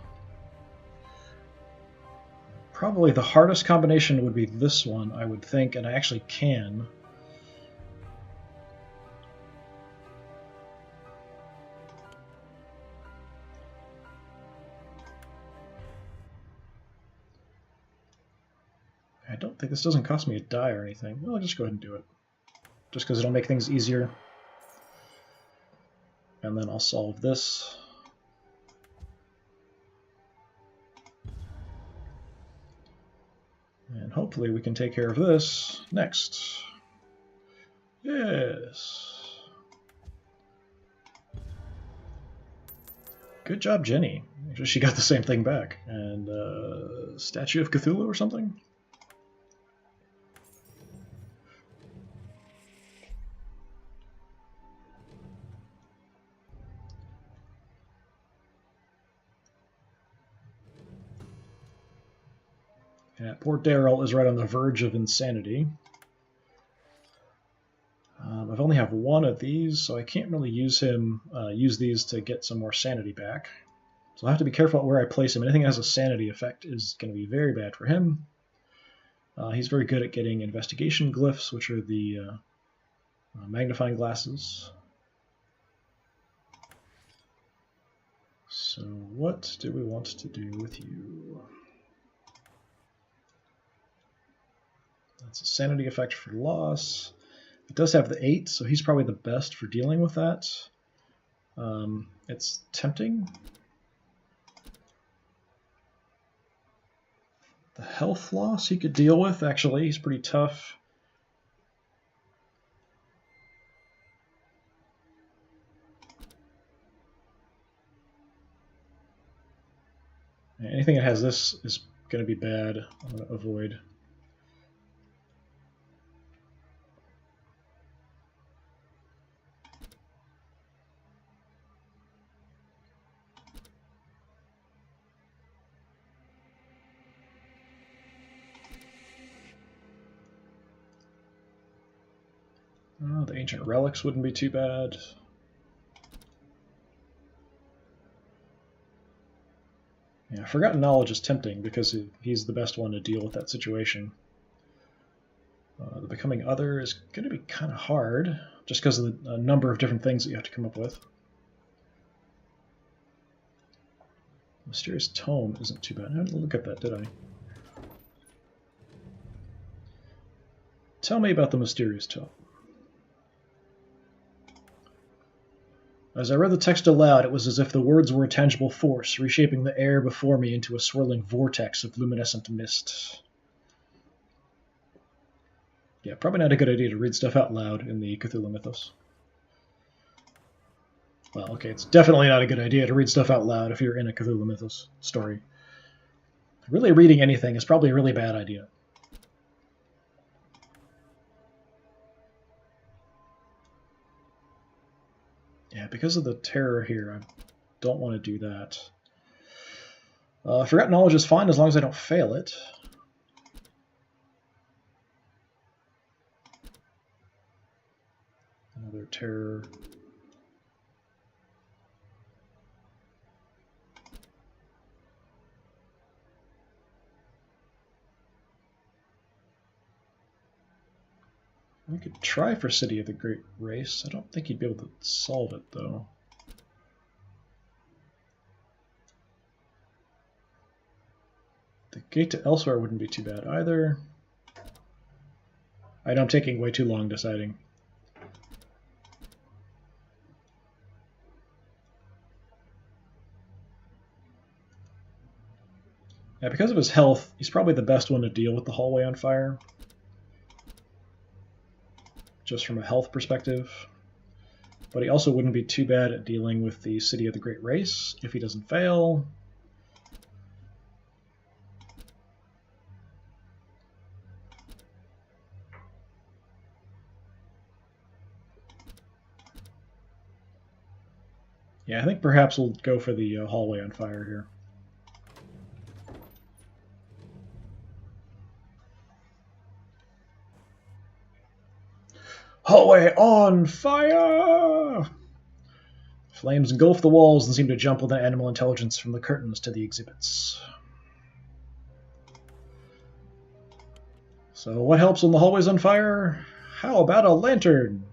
Probably the hardest combination would be this one, I would think, and I actually can. I don't think this doesn't cost me a die or anything. Well, I'll just go ahead and do it. Just because it'll make things easier. And then I'll solve this. And hopefully we can take care of this next. Yes. Good job, Jenny. Actually, she got the same thing back. And Statue of Cthulhu or something? Yeah, poor Daryl is right on the verge of insanity. I've only have one of these, so I can't really use these to get some more sanity back. So I have to be careful where I place him. Anything that has a sanity effect is going to be very bad for him. He's very good at getting investigation glyphs, which are the magnifying glasses. So what do we want to do with you? That's a sanity effect for loss. It does have the 8, so he's probably the best for dealing with that. It's tempting. The health loss he could deal with, actually. He's pretty tough. Anything that has this is going to be bad. I'm going to avoid. Oh, the ancient relics wouldn't be too bad. Yeah, Forgotten Knowledge is tempting because he's the best one to deal with that situation. The Becoming Other is going to be kind of hard, just because of the number of different things that you have to come up with. Mysterious Tome isn't too bad. I didn't look at that, did I? Tell me about the Mysterious Tome. As I read the text aloud, it was as if the words were a tangible force, reshaping the air before me into a swirling vortex of luminescent mist. Yeah, probably not a good idea to read stuff out loud in the Cthulhu mythos. Well, okay, it's definitely not a good idea to read stuff out loud if you're in a Cthulhu mythos story. Really reading anything is probably a really bad idea. Yeah, because of the terror here, I don't want to do that. Forgotten Knowledge is fine as long as I don't fail it. Another terror. We could try for City of the Great Race. I don't think he'd be able to solve it, though. The Gate to Elsewhere wouldn't be too bad either. I know I'm taking way too long deciding. Yeah, because of his health, he's probably the best one to deal with the hallway on fire. Just from a health perspective. But he also wouldn't be too bad at dealing with the City of the Great Race if he doesn't fail. Yeah, I think perhaps we'll go for the hallway on fire here. Hallway on fire! Flames engulf the walls and seem to jump with an animal intelligence from the curtains to the exhibits. So what helps when the hallway's on fire? How about a lantern?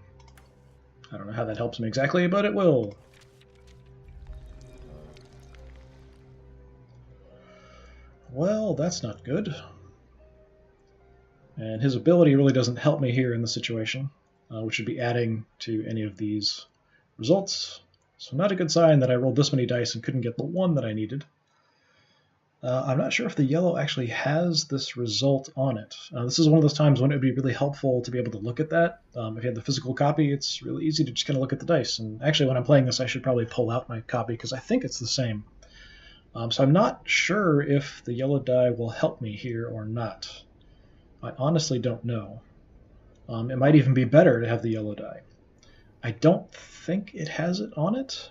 I don't know how that helps me exactly, but it will. Well, that's not good. And his ability really doesn't help me here in the situation, which would be adding to any of these results. So not a good sign that I rolled this many dice and couldn't get the one that I needed. I'm not sure if the yellow actually has this result on it. This is one of those times when it would be really helpful to be able to look at that. If you have the physical copy, it's really easy to just kind of look at the dice. And actually, when I'm playing this, I should probably pull out my copy because I think it's the same. So I'm not sure if the yellow die will help me here or not. I honestly don't know. It might even be better to have the yellow die. I don't think it has it on it.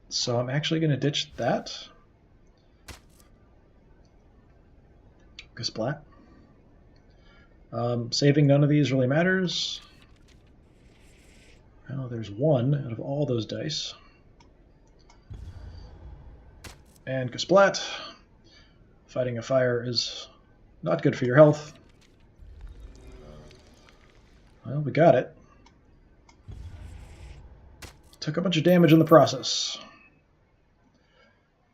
So I'm actually going to ditch that. Splat. Saving none of these really matters. Well, there's one out of all those dice. And Splat. Fighting a fire is not good for your health. Well, we got it. Took a bunch of damage in the process.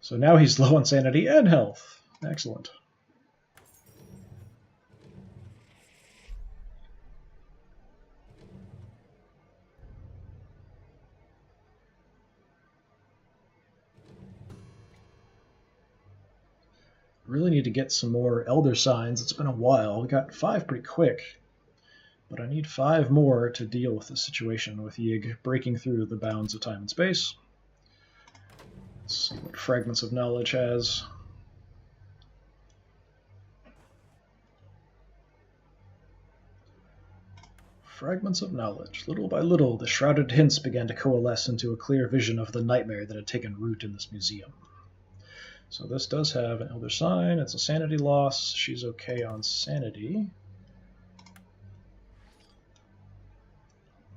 So now he's low on sanity and health. Excellent. Really need to get some more Elder Signs. It's been a while. We got 5 pretty quick. But I need 5 more to deal with this situation with Yig breaking through the bounds of time and space. Let's see what Fragments of Knowledge has. Fragments of Knowledge. Little by little, the shrouded hints began to coalesce into a clear vision of the nightmare that had taken root in this museum. So this does have an Elder Sign. It's a sanity loss. She's okay on sanity.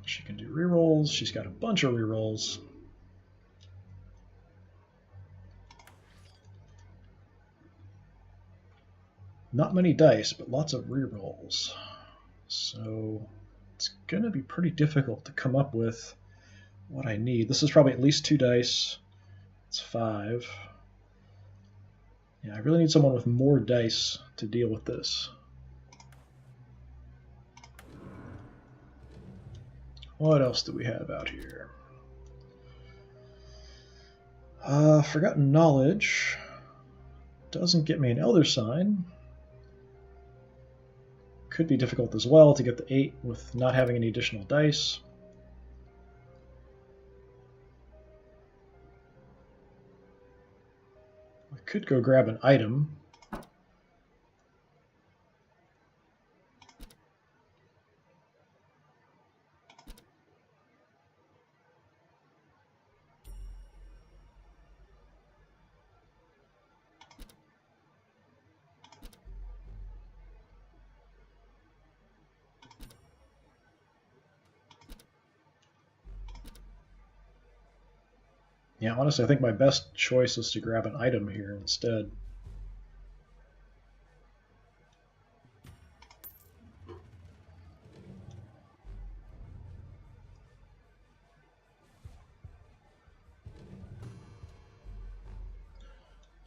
She can do rerolls. She's got a bunch of rerolls. Not many dice, but lots of rerolls. So it's going to be pretty difficult to come up with what I need. This is probably at least 2 dice. It's 5. Yeah, I really need someone with more dice to deal with this. What else do we have out here? Forgotten Knowledge doesn't get me an Elder Sign. Could be difficult as well to get the 8 with not having any additional dice. I could go grab an item. Yeah, honestly, I think my best choice is to grab an item here instead.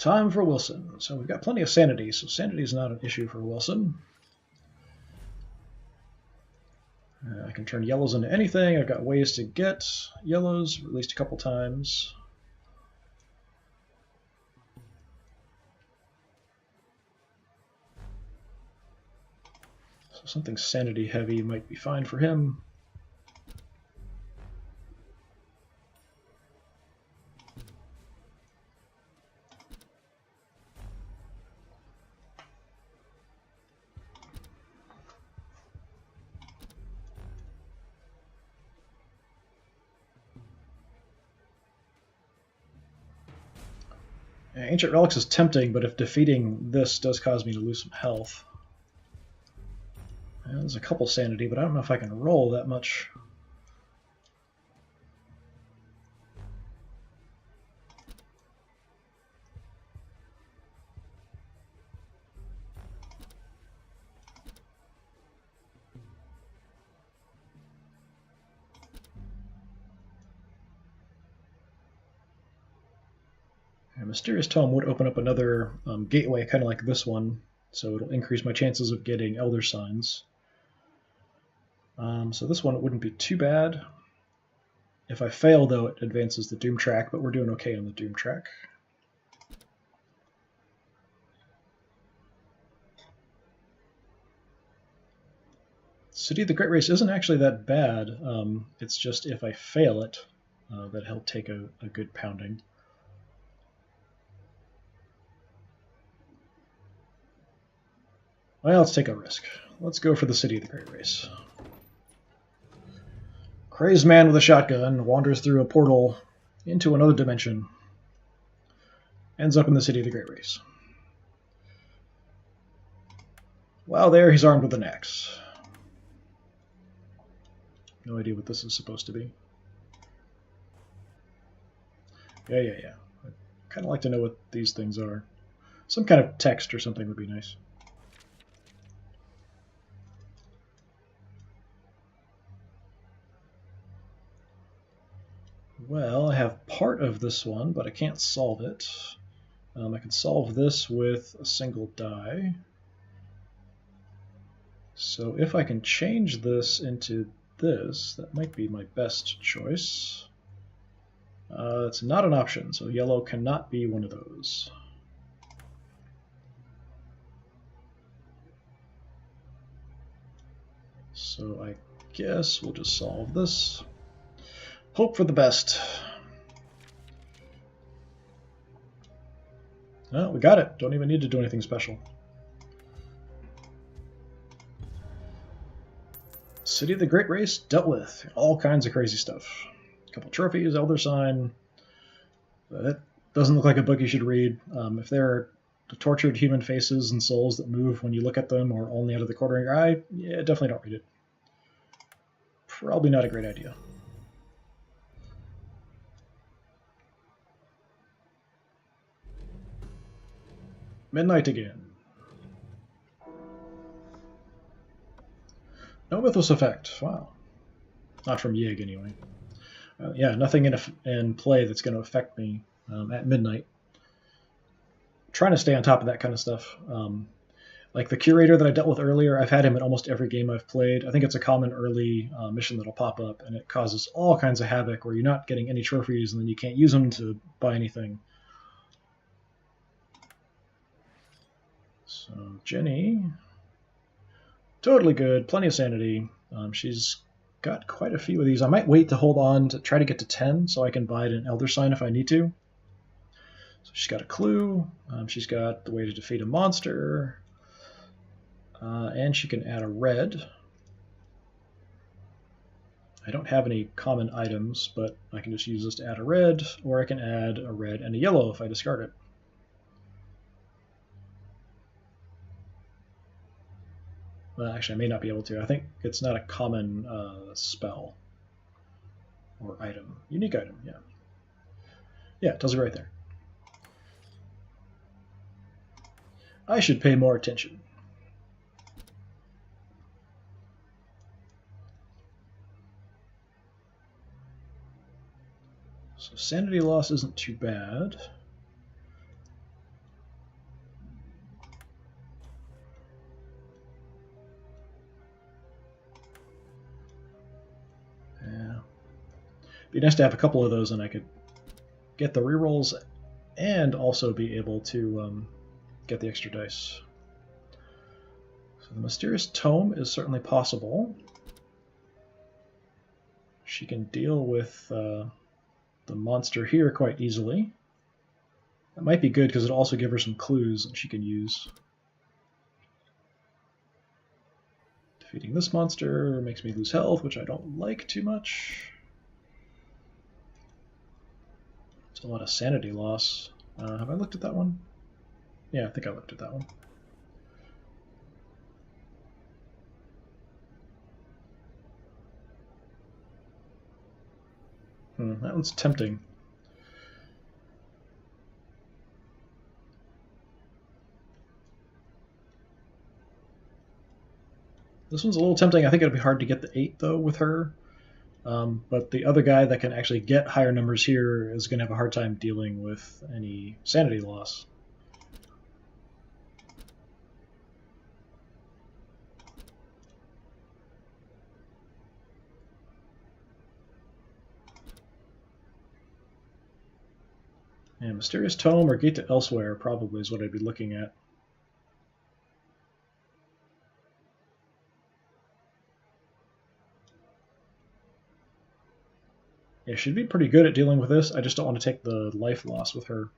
Time for Wilson. So we've got plenty of sanity, so sanity is not an issue for Wilson. I can turn yellows into anything. I've got ways to get yellows, at least a couple times. So something sanity heavy might be fine for him. Ancient Relics is tempting, but if defeating this does cause me to lose some health. There's a couple sanity, but I don't know if I can roll that much. A Mysterious Tome would open up another gateway, kind of like this one, so it'll increase my chances of getting Elder Signs. So this one wouldn't be too bad. If I fail, though, it advances the Doom track, but we're doing okay on the Doom track. City of the Great Race isn't actually that bad. It's just if I fail it, that he'll take a good pounding. Well, let's take a risk. Let's go for the City of the Great Race. Crazed man with a shotgun wanders through a portal into another dimension. Ends up in the City of the Great Race. While there, he's armed with an axe. No idea what this is supposed to be. Yeah. I'd kind of like to know what these things are. Some kind of text or something would be nice. Well, I have part of this one, but I can't solve it. I can solve this with a single die. So if I can change this into this, that might be my best choice. It's not an option, so yellow cannot be one of those. So I guess we'll just solve this. Hope for the best. Oh, we got it. Don't even need to do anything special. City of the Great Race dealt with. All kinds of crazy stuff. A couple trophies, Elder Sign. That doesn't look like a book you should read. If there are tortured human faces and souls that move when you look at them or only out of the corner of your eye, yeah, definitely don't read it. Probably not a great idea. Midnight again. No Mythos effect. Wow. Not from Yig, anyway. Yeah, nothing in play that's going to affect me at midnight. Trying to stay on top of that kind of stuff. Like the Curator that I dealt with earlier, I've had him in almost every game I've played. I think it's a common early mission that'll pop up, and it causes all kinds of havoc where you're not getting any trophies, and then you can't use them to buy anything. So Jenny, totally good, plenty of sanity. She's got quite a few of these. I might wait to hold on to try to get to 10 so I can buy an Elder Sign if I need to. So she's got a clue. She's got the way to defeat a monster. And she can add a red. I don't have any common items, but I can just use this to add a red, or I can add a red and a yellow if I discard it. Well, actually, I may not be able to. I think it's not a common spell or item. Unique item, yeah. Yeah, it does it right there. I should pay more attention. So sanity loss isn't too bad. Be nice to have a couple of those, and I could get the rerolls and also be able to get the extra dice. So the Mysterious Tome is certainly possible. She can deal with the monster here quite easily. That might be good because it'll also give her some clues that she can use. Defeating this monster makes me lose health, which I don't like too much. It's a lot of sanity loss. Have I looked at that one? Yeah, I think I looked at that one. That one's tempting. This one's a little tempting. I think it'll be hard to get the 8, though, with her. But the other guy that can actually get higher numbers here is going to have a hard time dealing with any sanity loss. And Mysterious Tome or Gate to Elsewhere probably is what I'd be looking at. Yeah, she'd be pretty good at dealing with this. I just don't want to take the life loss with her.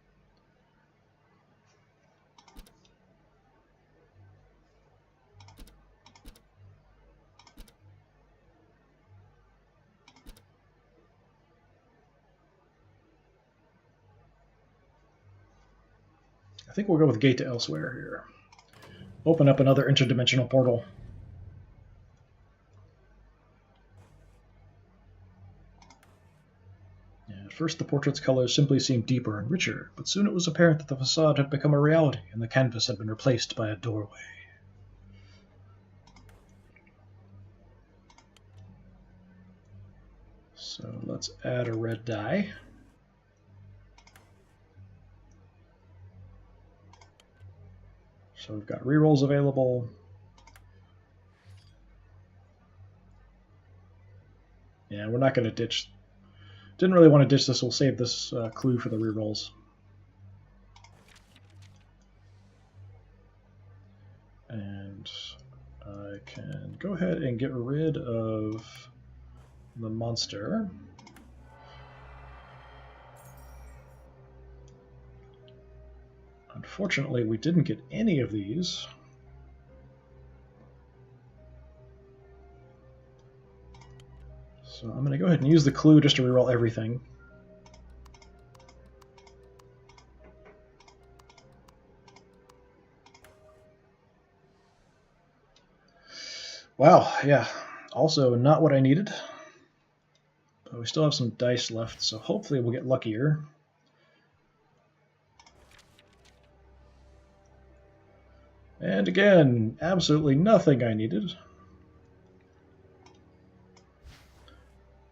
I think we'll go with Gate to Elsewhere here. Open up another interdimensional portal. At first the portrait's colors simply seemed deeper and richer, but soon it was apparent that the facade had become a reality and the canvas had been replaced by a doorway. So let's add a red die. So we've got rerolls available. Yeah, we're not going to ditch. Didn't really want to ditch this. We'll save this clue for the rerolls. And I can go ahead and get rid of the monster. Unfortunately, we didn't get any of these. So I'm going to go ahead and use the clue just to reroll everything. Wow, yeah. Also not what I needed. But we still have some dice left, so hopefully we'll get luckier. And again, absolutely nothing I needed.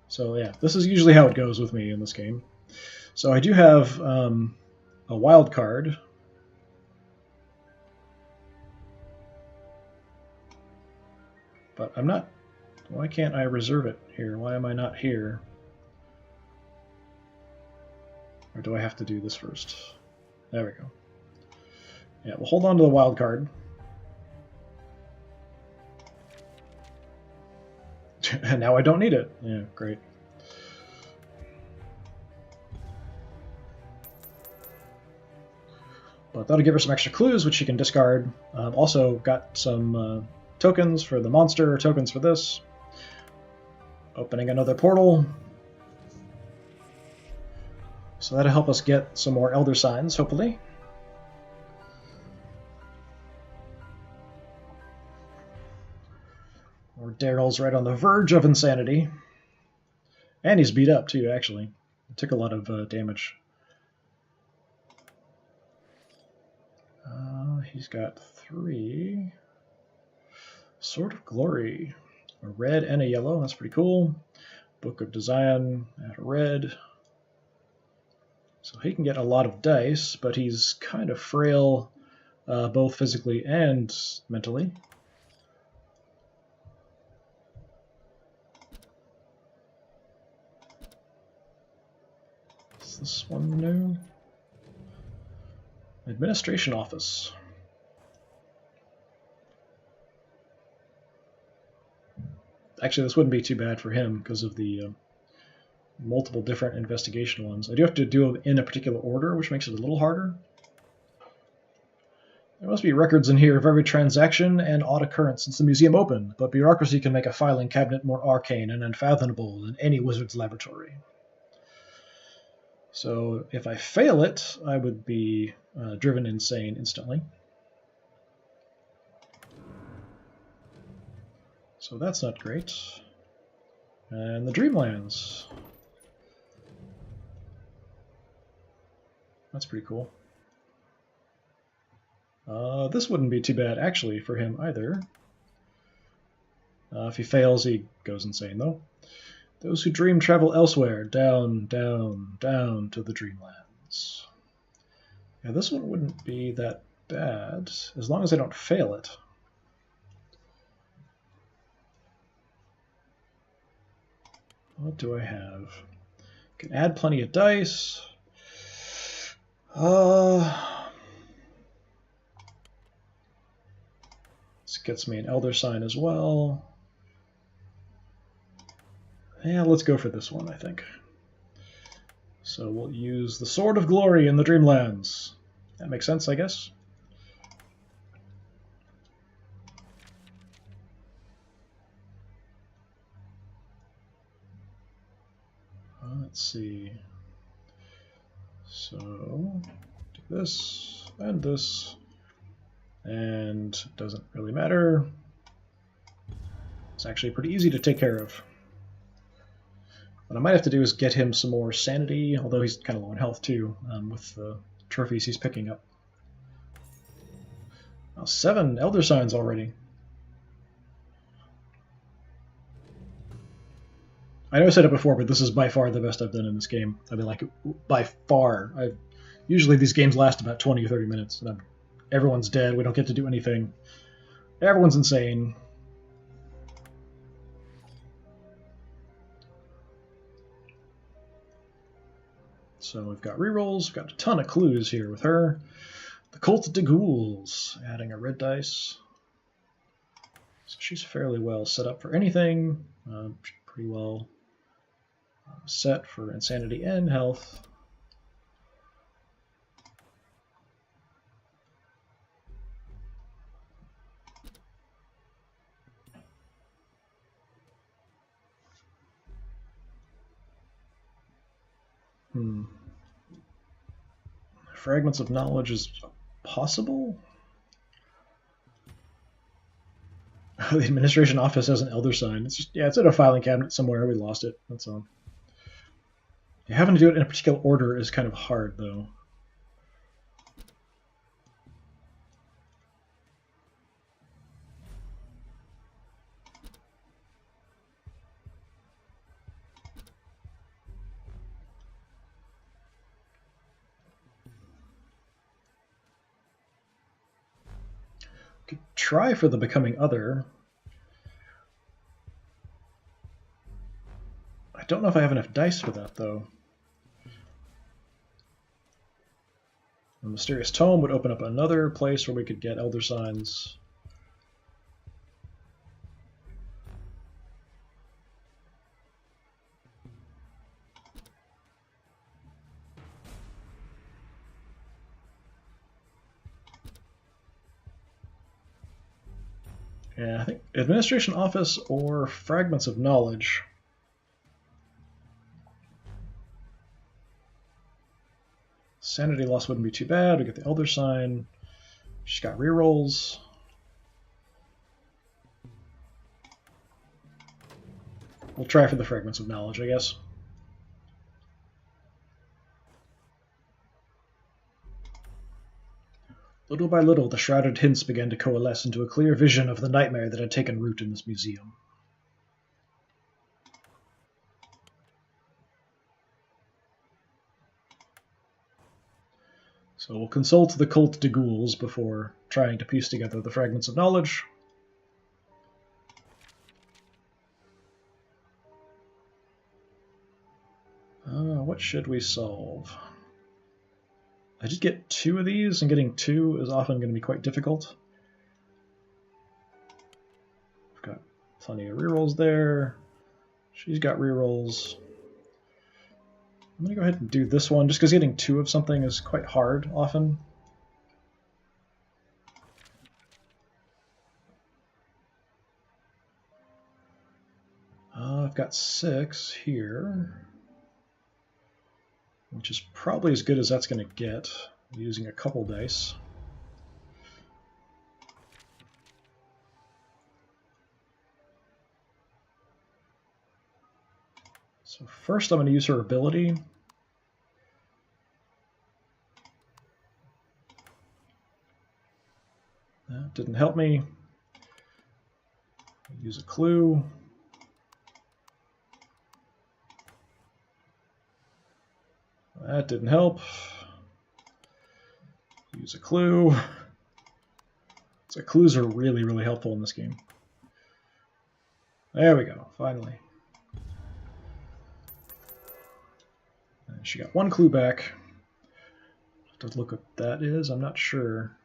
So yeah, this is usually how it goes with me in this game. So I do have a wild card. But I'm not... Why can't I reserve it here? Why am I not here? Or do I have to do this first? There we go. Yeah, we'll hold on to the wild card. And now I don't need it. Yeah, great. But that'll give her some extra clues, which she can discard. Also got some tokens for the monster, tokens for this. Opening another portal. So that'll help us get some more Elder Signs, hopefully. Or Daryl's right on the verge of insanity. And he's beat up, too, actually. He took a lot of damage. He's got 3. Sword of Glory. A red and a yellow. That's pretty cool. Book of Design. Add a red. So he can get a lot of dice, but he's kind of frail, both physically and mentally. one new. Administration office. Actually, this wouldn't be too bad for him because of the multiple different investigation ones. I do have to do them in a particular order, which makes it a little harder. There must be records in here of every transaction and odd occurrence since the museum opened, but bureaucracy can make a filing cabinet more arcane and unfathomable than any wizard's laboratory. So if I fail it, I would be driven insane instantly. So that's not great. And the Dreamlands. That's pretty cool. This wouldn't be too bad, actually, for him either. If he fails, he goes insane, though. Those who dream travel elsewhere, down, down, down to the Dreamlands. Yeah, this one wouldn't be that bad, as long as I don't fail it. What do I have? Can add plenty of dice. This gets me an Elder Sign as well. Yeah, let's go for this one, I think. So we'll use the Sword of Glory in the Dreamlands. That makes sense, I guess. Let's see. So, do this, and it doesn't really matter. It's actually pretty easy to take care of. What I might have to do is get him some more sanity, although he's kind of low on health too, with the trophies he's picking up. Oh, 7 Elder Signs already. I know I said it before, but this is by far the best I've done in this game. I mean, like, by far. Usually these games last about 20 or 30 minutes, and everyone's dead, we don't get to do anything. Everyone's insane. So we've got rerolls, we've got a ton of clues here with her. The Cult de Ghouls, adding a red dice. So she's fairly well set up for anything. Pretty well set for insanity and health. Fragments of knowledge is possible? The administration office has an Elder Sign. It's just, yeah, it's in a filing cabinet somewhere. We lost it. That's all. Having to do it in a particular order is kind of hard, though. Could try for the Becoming Other. I don't know if I have enough dice for that, though. The Mysterious Tome would open up another place where we could get Elder Signs. Yeah, I think Administration Office or Fragments of Knowledge. Sanity loss wouldn't be too bad. We get the Elder Sign. She's got rerolls. We'll try for the Fragments of Knowledge, I guess. Little by little, the shrouded hints began to coalesce into a clear vision of the nightmare that had taken root in this museum. So we'll consult the Cult de Ghouls before trying to piece together the Fragments of Knowledge. What should we solve? I did get 2 of these, and getting 2 is often going to be quite difficult. I've got plenty of rerolls there. She's got rerolls. I'm going to go ahead and do this one, just because getting 2 of something is quite hard often. I've got 6 here, which is probably as good as that's going to get, using a couple dice. So first I'm going to use her ability. That didn't help me. Use a clue. That didn't help. Use a clue. So clues are really, really helpful in this game. There we go, finally. And she got 1 clue back. Have to look what that is, I'm not sure.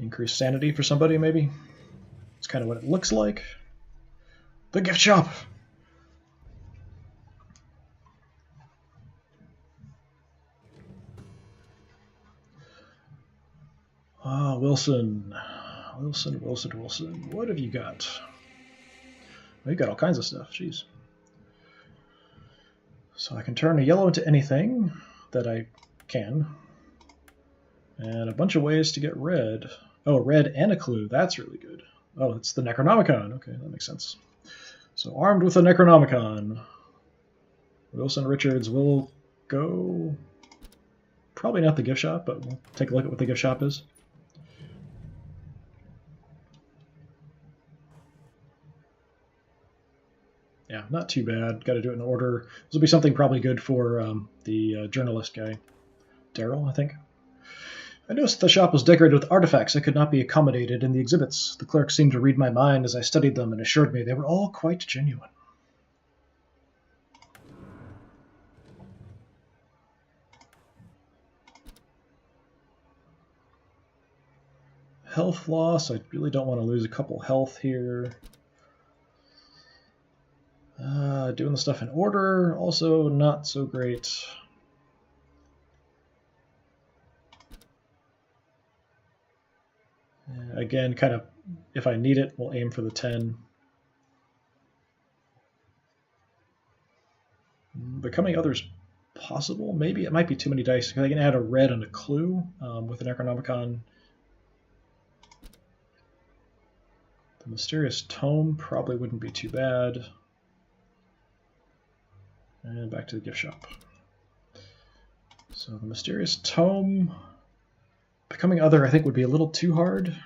Increased sanity for somebody, maybe? It's kind of what it looks like. The gift shop! Ah, Wilson. Wilson. What have you got? Oh, you got all kinds of stuff, jeez. So I can turn a yellow into anything that I can. And a bunch of ways to get red. Oh, red and a clue, that's really good. Oh, it's the Necronomicon, okay, that makes sense. So armed with the Necronomicon, Wilson Richards will go... Probably not the gift shop, but we'll take a look at what the gift shop is. Yeah, not too bad. Got to do it in order. This will be something probably good for the journalist guy. Daryl, I think. I noticed the shop was decorated with artifacts that could not be accommodated in the exhibits. The clerk seemed to read my mind as I studied them and assured me they were all quite genuine. Health loss. I really don't want to lose a couple health here. Doing the stuff in order, also not so great. Again, kind of, if I need it, we'll aim for the 10. Becoming others possible? Maybe it might be too many dice, because I can add a red and a clue with an Necronomicon. The Mysterious Tome probably wouldn't be too bad. And back to the gift shop. So the Mysterious Tome, becoming other I think would be a little too hard.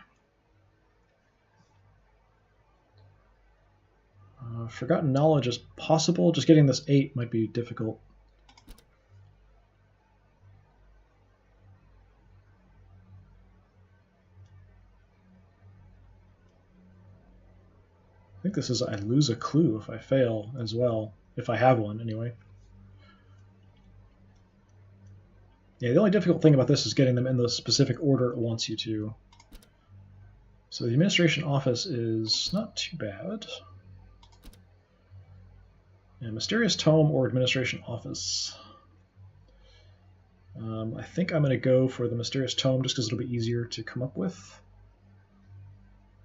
Forgotten Knowledge is possible, just getting this 8 might be difficult. I think this is I lose a clue if I fail as well. If I have one, anyway. Yeah, the only difficult thing about this is getting them in the specific order it wants you to. So the administration office is not too bad. Yeah, Mysterious Tome or administration office. I think I'm going to go for the Mysterious Tome just because it'll be easier to come up with.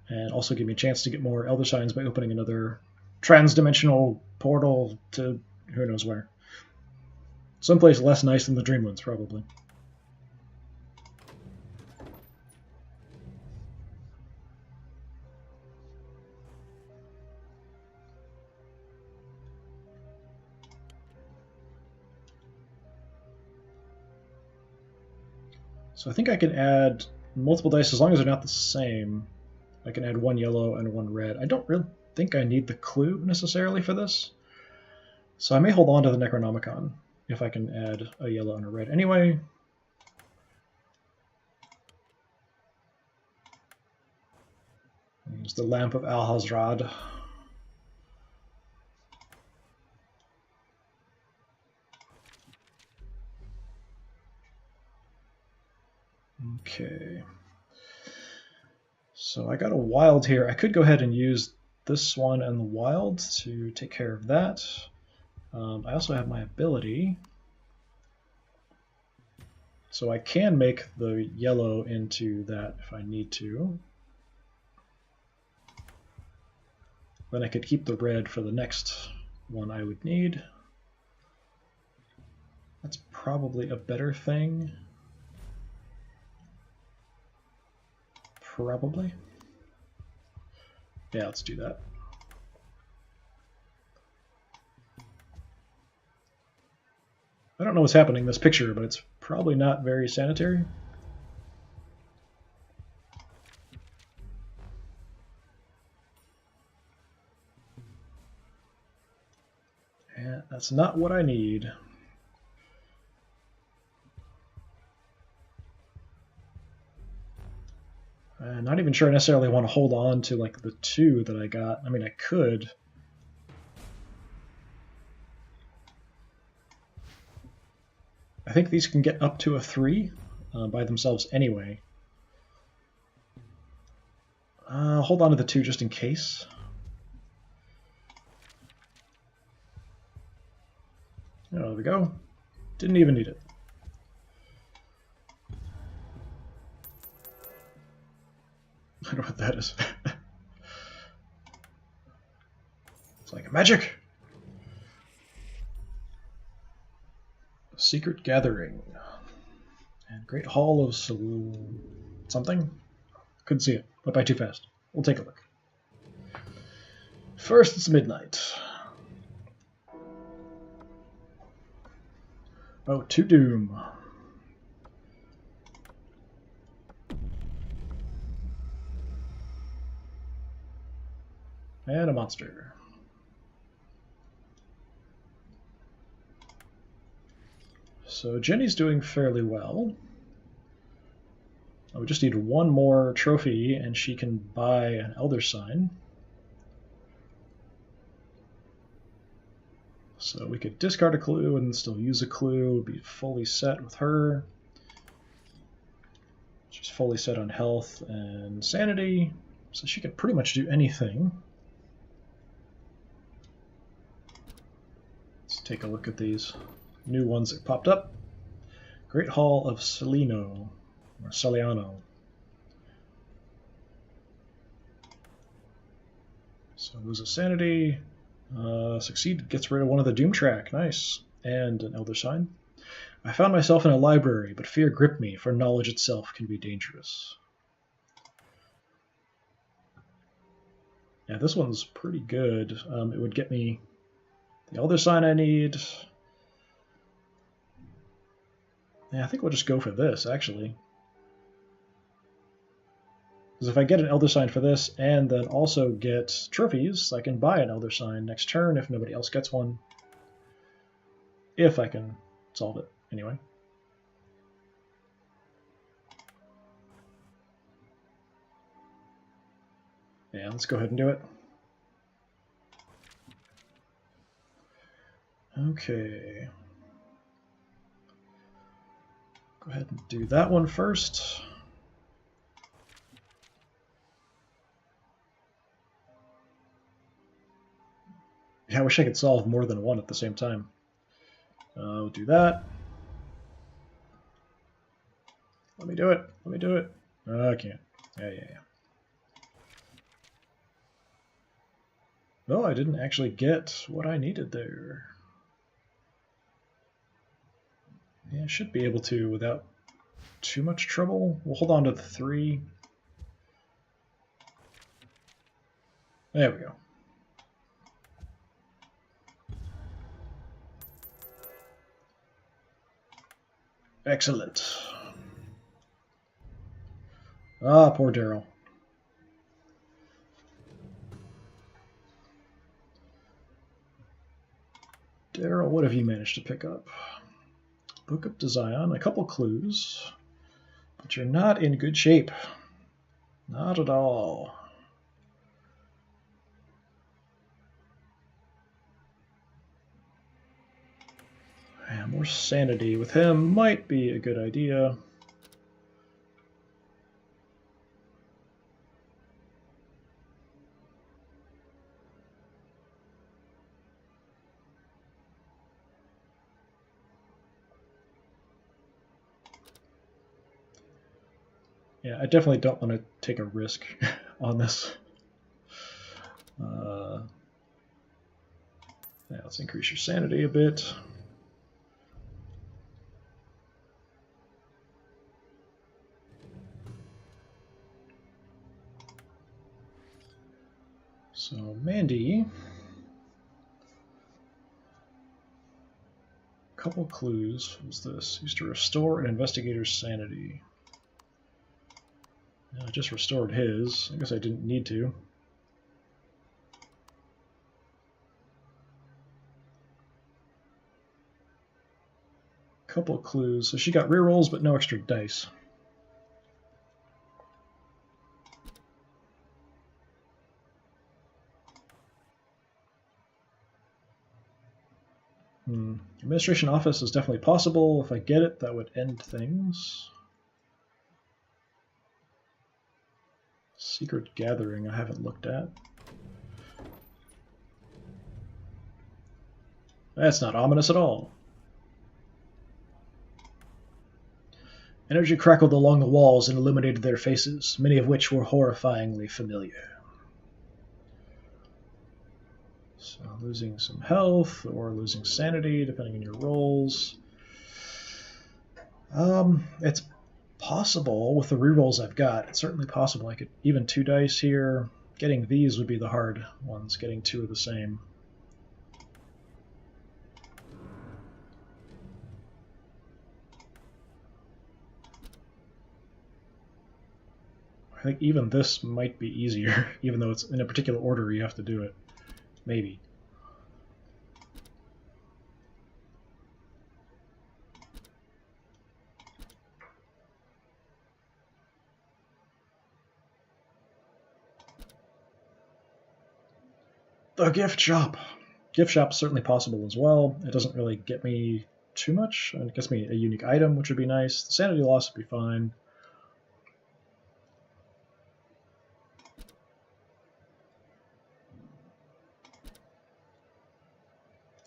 And also give me a chance to get more Elder Signs by opening another trans-dimensional portal to who knows where. Someplace less nice than the Dreamlands, probably. So I think I can add multiple dice as long as they're not the same. I can add 1 yellow and 1 red. I don't really think I need the clue necessarily for this. So I may hold on to the Necronomicon if I can add a yellow and a red anyway. There's the Lamp of Al-Hazrad. Okay. So I got a wild here. I could go ahead and use this one and the wild to take care of that. I also have my ability. So I can make the yellow into that if I need to. Then I could keep the red for the next one I would need. That's probably a better thing. Probably. Yeah, let's do that. I don't know what's happening in this picture, but it's probably not very sanitary. And that's not what I need. I'm not even sure I necessarily want to hold on to like the 2 that I got. I mean, I could. I think these can get up to a 3 by themselves anyway. Hold on to the 2 just in case. Oh, there we go. Didn't even need it. I don't know what that is. It's like magic. Secret Gathering. And Great Hall of something? Couldn't see it. Went by too fast. We'll take a look. First, it's midnight. Oh, to Doom. And a monster. So Jenny's doing fairly well. We just need one more trophy and she can buy an Elder Sign. So we could discard a clue and still use a clue, be fully set with her. She's fully set on health and sanity, so she can pretty much do anything. Let's take a look at these new ones that popped up. Great Hall of Celino, or Celiano. So lose a sanity. Succeed gets rid of one of the Doom track. Nice. And an Elder Sign. I found myself in a library, but fear gripped me, for knowledge itself can be dangerous. Yeah, this one's pretty good. It would get me the Elder Sign I need. Yeah, I think we'll just go for this, actually. Because if I get an Elder Sign for this, and then also get trophies, I can buy an Elder Sign next turn if nobody else gets one. If I can solve it, anyway. Yeah, let's go ahead and do it. Okay. Go ahead and do that one first. Yeah, I wish I could solve more than one at the same time. We'll do that. Let me do it. Let me do it. I can't. Yeah. No, I didn't actually get what I needed there. Yeah, I should be able to without too much trouble. We'll hold on to the 3. There we go. Excellent. Ah, poor Daryl. Daryl, what have you managed to pick up? Book of Design, a couple clues, but you're not in good shape. Not at all. Yeah, more sanity with him might be a good idea. Yeah, I definitely don't want to take a risk on this. Yeah, let's increase your sanity a bit. So, Mandy, a couple clues. What's this? Used to restore an investigator's sanity. I just restored his. I guess I didn't need to. Couple clues. So she got rerolls, but no extra dice. Administration office is definitely possible. If I get it, that would end things. Secret gathering I haven't looked at. That's not ominous at all. Energy crackled along the walls and illuminated their faces, many of which were horrifyingly familiar. So losing some health or losing sanity, depending on your rolls. It's possible with the rerolls I've got. It's certainly possible. I could even 2 dice here. Getting these would be the hard ones, getting 2 of the same. I think even this might be easier, even though it's in a particular order you have to do it. Maybe. The gift shop. Gift shop's certainly possible as well. It doesn't really get me too much. It gets me a unique item, which would be nice. The sanity loss would be fine.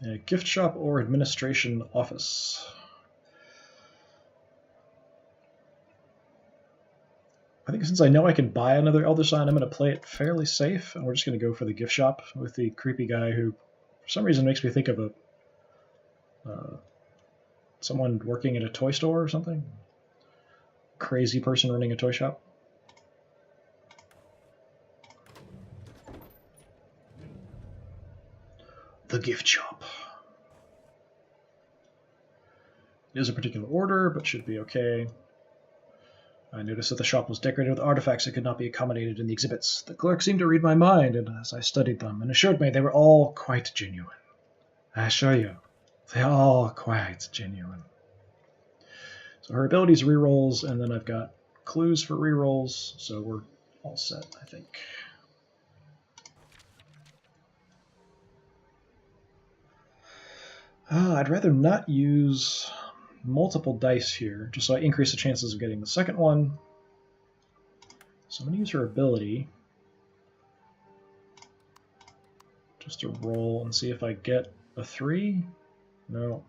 A gift shop or administration office. I think since I know I can buy another Elder Sign, I'm going to play it fairly safe, and we're just going to go for the gift shop with the creepy guy who, for some reason, makes me think of a someone working at a toy store or something. Crazy person running a toy shop. The gift shop. It is a particular order, but should be okay. I noticed that the shop was decorated with artifacts that could not be accommodated in the exhibits. The clerk seemed to read my mind as I studied them, and assured me they were all quite genuine. I assure you, they are all quite genuine. So her abilities rerolls, and then I've got clues for rerolls, so we're all set, I think. I'd rather not use multiple dice here, just so I increase the chances of getting the second one. So I'm going to use her ability just to roll and see if I get a 3. No.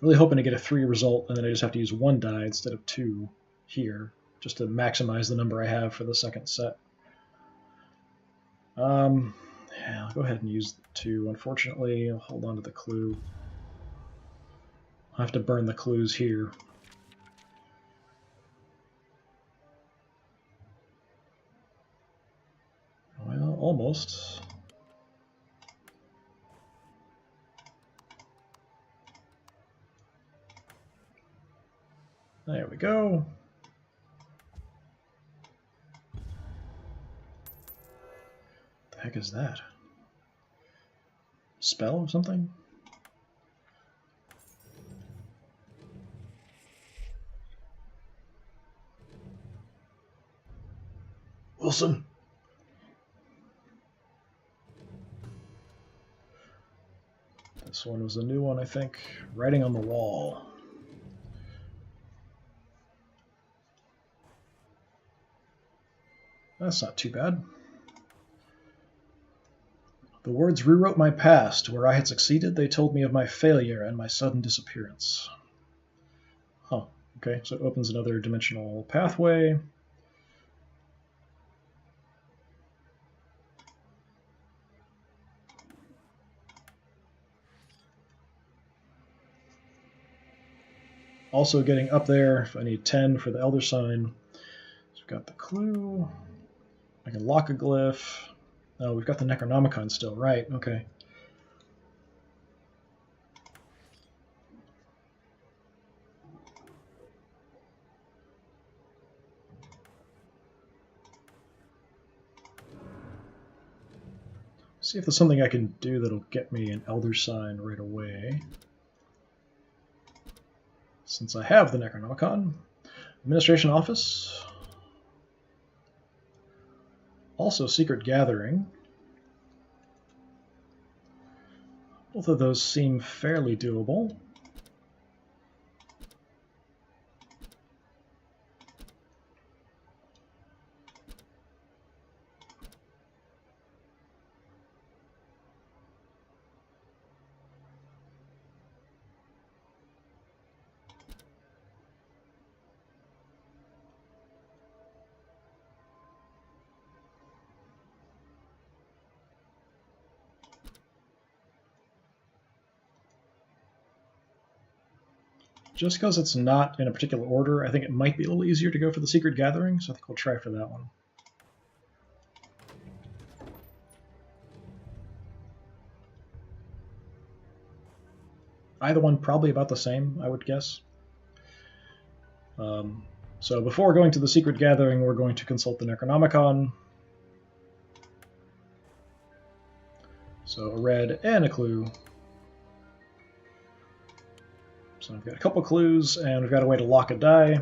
Really hoping to get a 3 result, and then I just have to use 1 die instead of 2 here, just to maximize the number I have for the second set. Yeah, I'll go ahead and use 2. Unfortunately, I'll hold on to the clue. I'll have to burn the clues here. Well, almost. There we go. What the heck is that? Spell or something? Wilson. This one was a new one, I think. Writing on the wall. That's not too bad. The words rewrote my past. Where I had succeeded, they told me of my failure and my sudden disappearance. Huh. Okay, so it opens another dimensional pathway. Also getting up there, if I need 10 for the Elder Sign. So we've got the clue. I can lock a glyph. Oh, we've got the Necronomicon still, right, okay. See if there's something I can do that'll get me an Elder Sign right away. Since I have the Necronomicon. Administration Office. Also Secret Gathering. Both of those seem fairly doable. Just because it's not in a particular order, I think it might be a little easier to go for the Secret Gathering, so I think we'll try for that one. Either one probably about the same, I would guess. So before going to the Secret Gathering, we're going to consult the Necronomicon. So a red and a clue. So I've got a couple clues, and we've got a way to lock a die.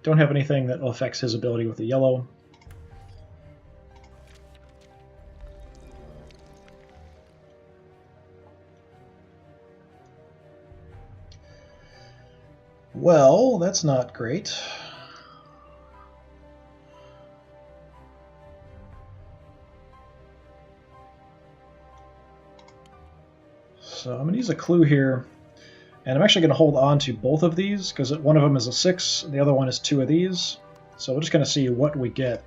Don't have anything that affects his ability with the yellow. Well, that's not great. So I'm going to use a clue here, and I'm actually going to hold on to both of these, because one of them is a 6, and the other one is 2 of these. So we're just going to see what we get.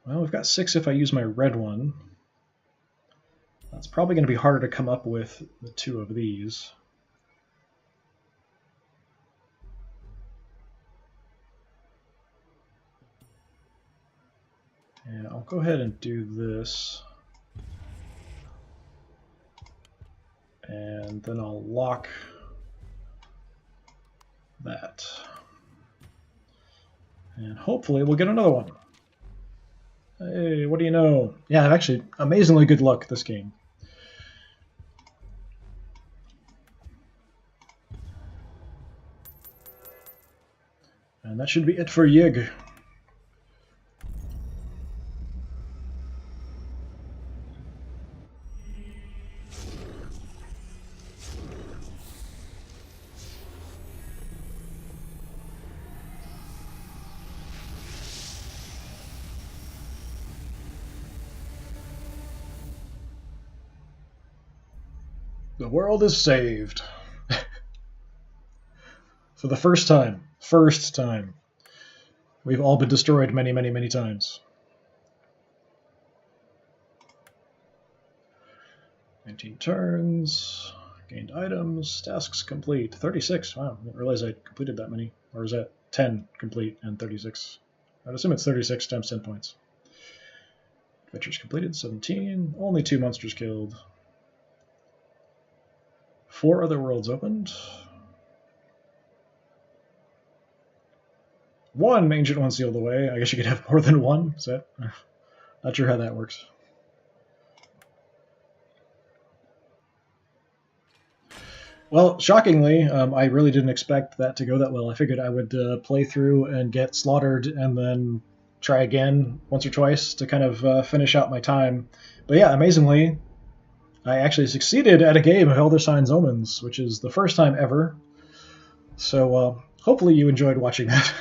Well, we've got 6 if I use my red one. That's probably going to be harder to come up with the 2 of these. And I'll go ahead and do this. And then I'll lock that. And hopefully we'll get another one. Hey, what do you know? Yeah, I've actually amazingly good luck this game. And that should be it for Yig. The world is saved. For the first time. First time. We've all been destroyed many, many, many times. 19 turns. Gained items. Tasks complete. 36. Wow, I didn't realize I completed that many. Or is that 10 complete and 36? I'd assume it's 36 times 10 points. Adventures completed. 17. Only 2 monsters killed. 4 other worlds opened. 1 ancient one sealed away. I guess you could have more than 1. Is that? Not sure how that works. Well, shockingly, I really didn't expect that to go that well. I figured I would play through and get slaughtered and then try again once or twice to kind of finish out my time. But yeah, amazingly, I actually succeeded at a game of Elder Sign Omens, which is the first time ever. So hopefully you enjoyed watching that.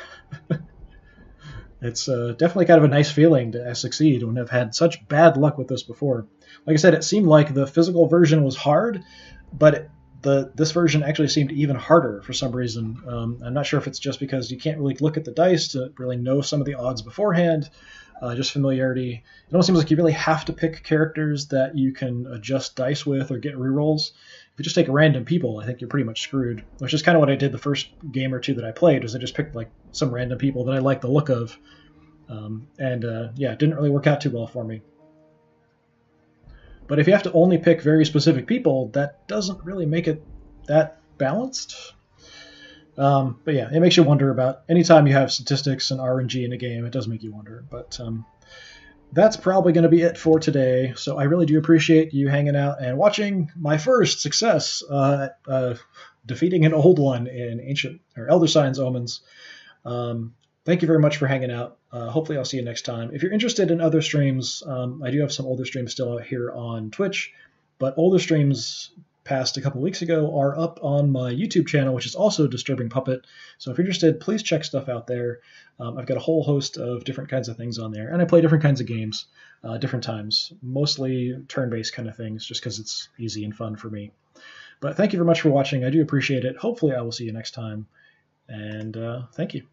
It's definitely kind of a nice feeling to succeed when I've had such bad luck with this before. Like I said, it seemed like the physical version was hard, but this version actually seemed even harder for some reason. I'm not sure if it's just because you can't really look at the dice to really know some of the odds beforehand, just familiarity. It almost seems like you really have to pick characters that you can adjust dice with or get rerolls. If you just take random people, I think you're pretty much screwed. Which is kind of what I did the first game or two that I played. Was I just picked like some random people that I liked the look of, yeah, it didn't really work out too well for me. But if you have to only pick very specific people, that doesn't really make it that balanced. But yeah, it makes you wonder about anytime you have statistics and RNG in a game, it does make you wonder. But that's probably going to be it for today. So I really do appreciate you hanging out and watching my first success defeating an old one in Ancient or Elder Signs Omens. Thank you very much for hanging out. Hopefully I'll see you next time. If you're interested in other streams, I do have some older streams still out here on Twitch, but older streams past a couple weeks ago are up on my YouTube channel, which is also Disturbing Puppet. So if you're interested, please check stuff out there. I've got a whole host of different kinds of things on there, and I play different kinds of games, different times, mostly turn-based kind of things, just because it's easy and fun for me. But thank you very much for watching. I do appreciate it. Hopefully I will see you next time, and thank you.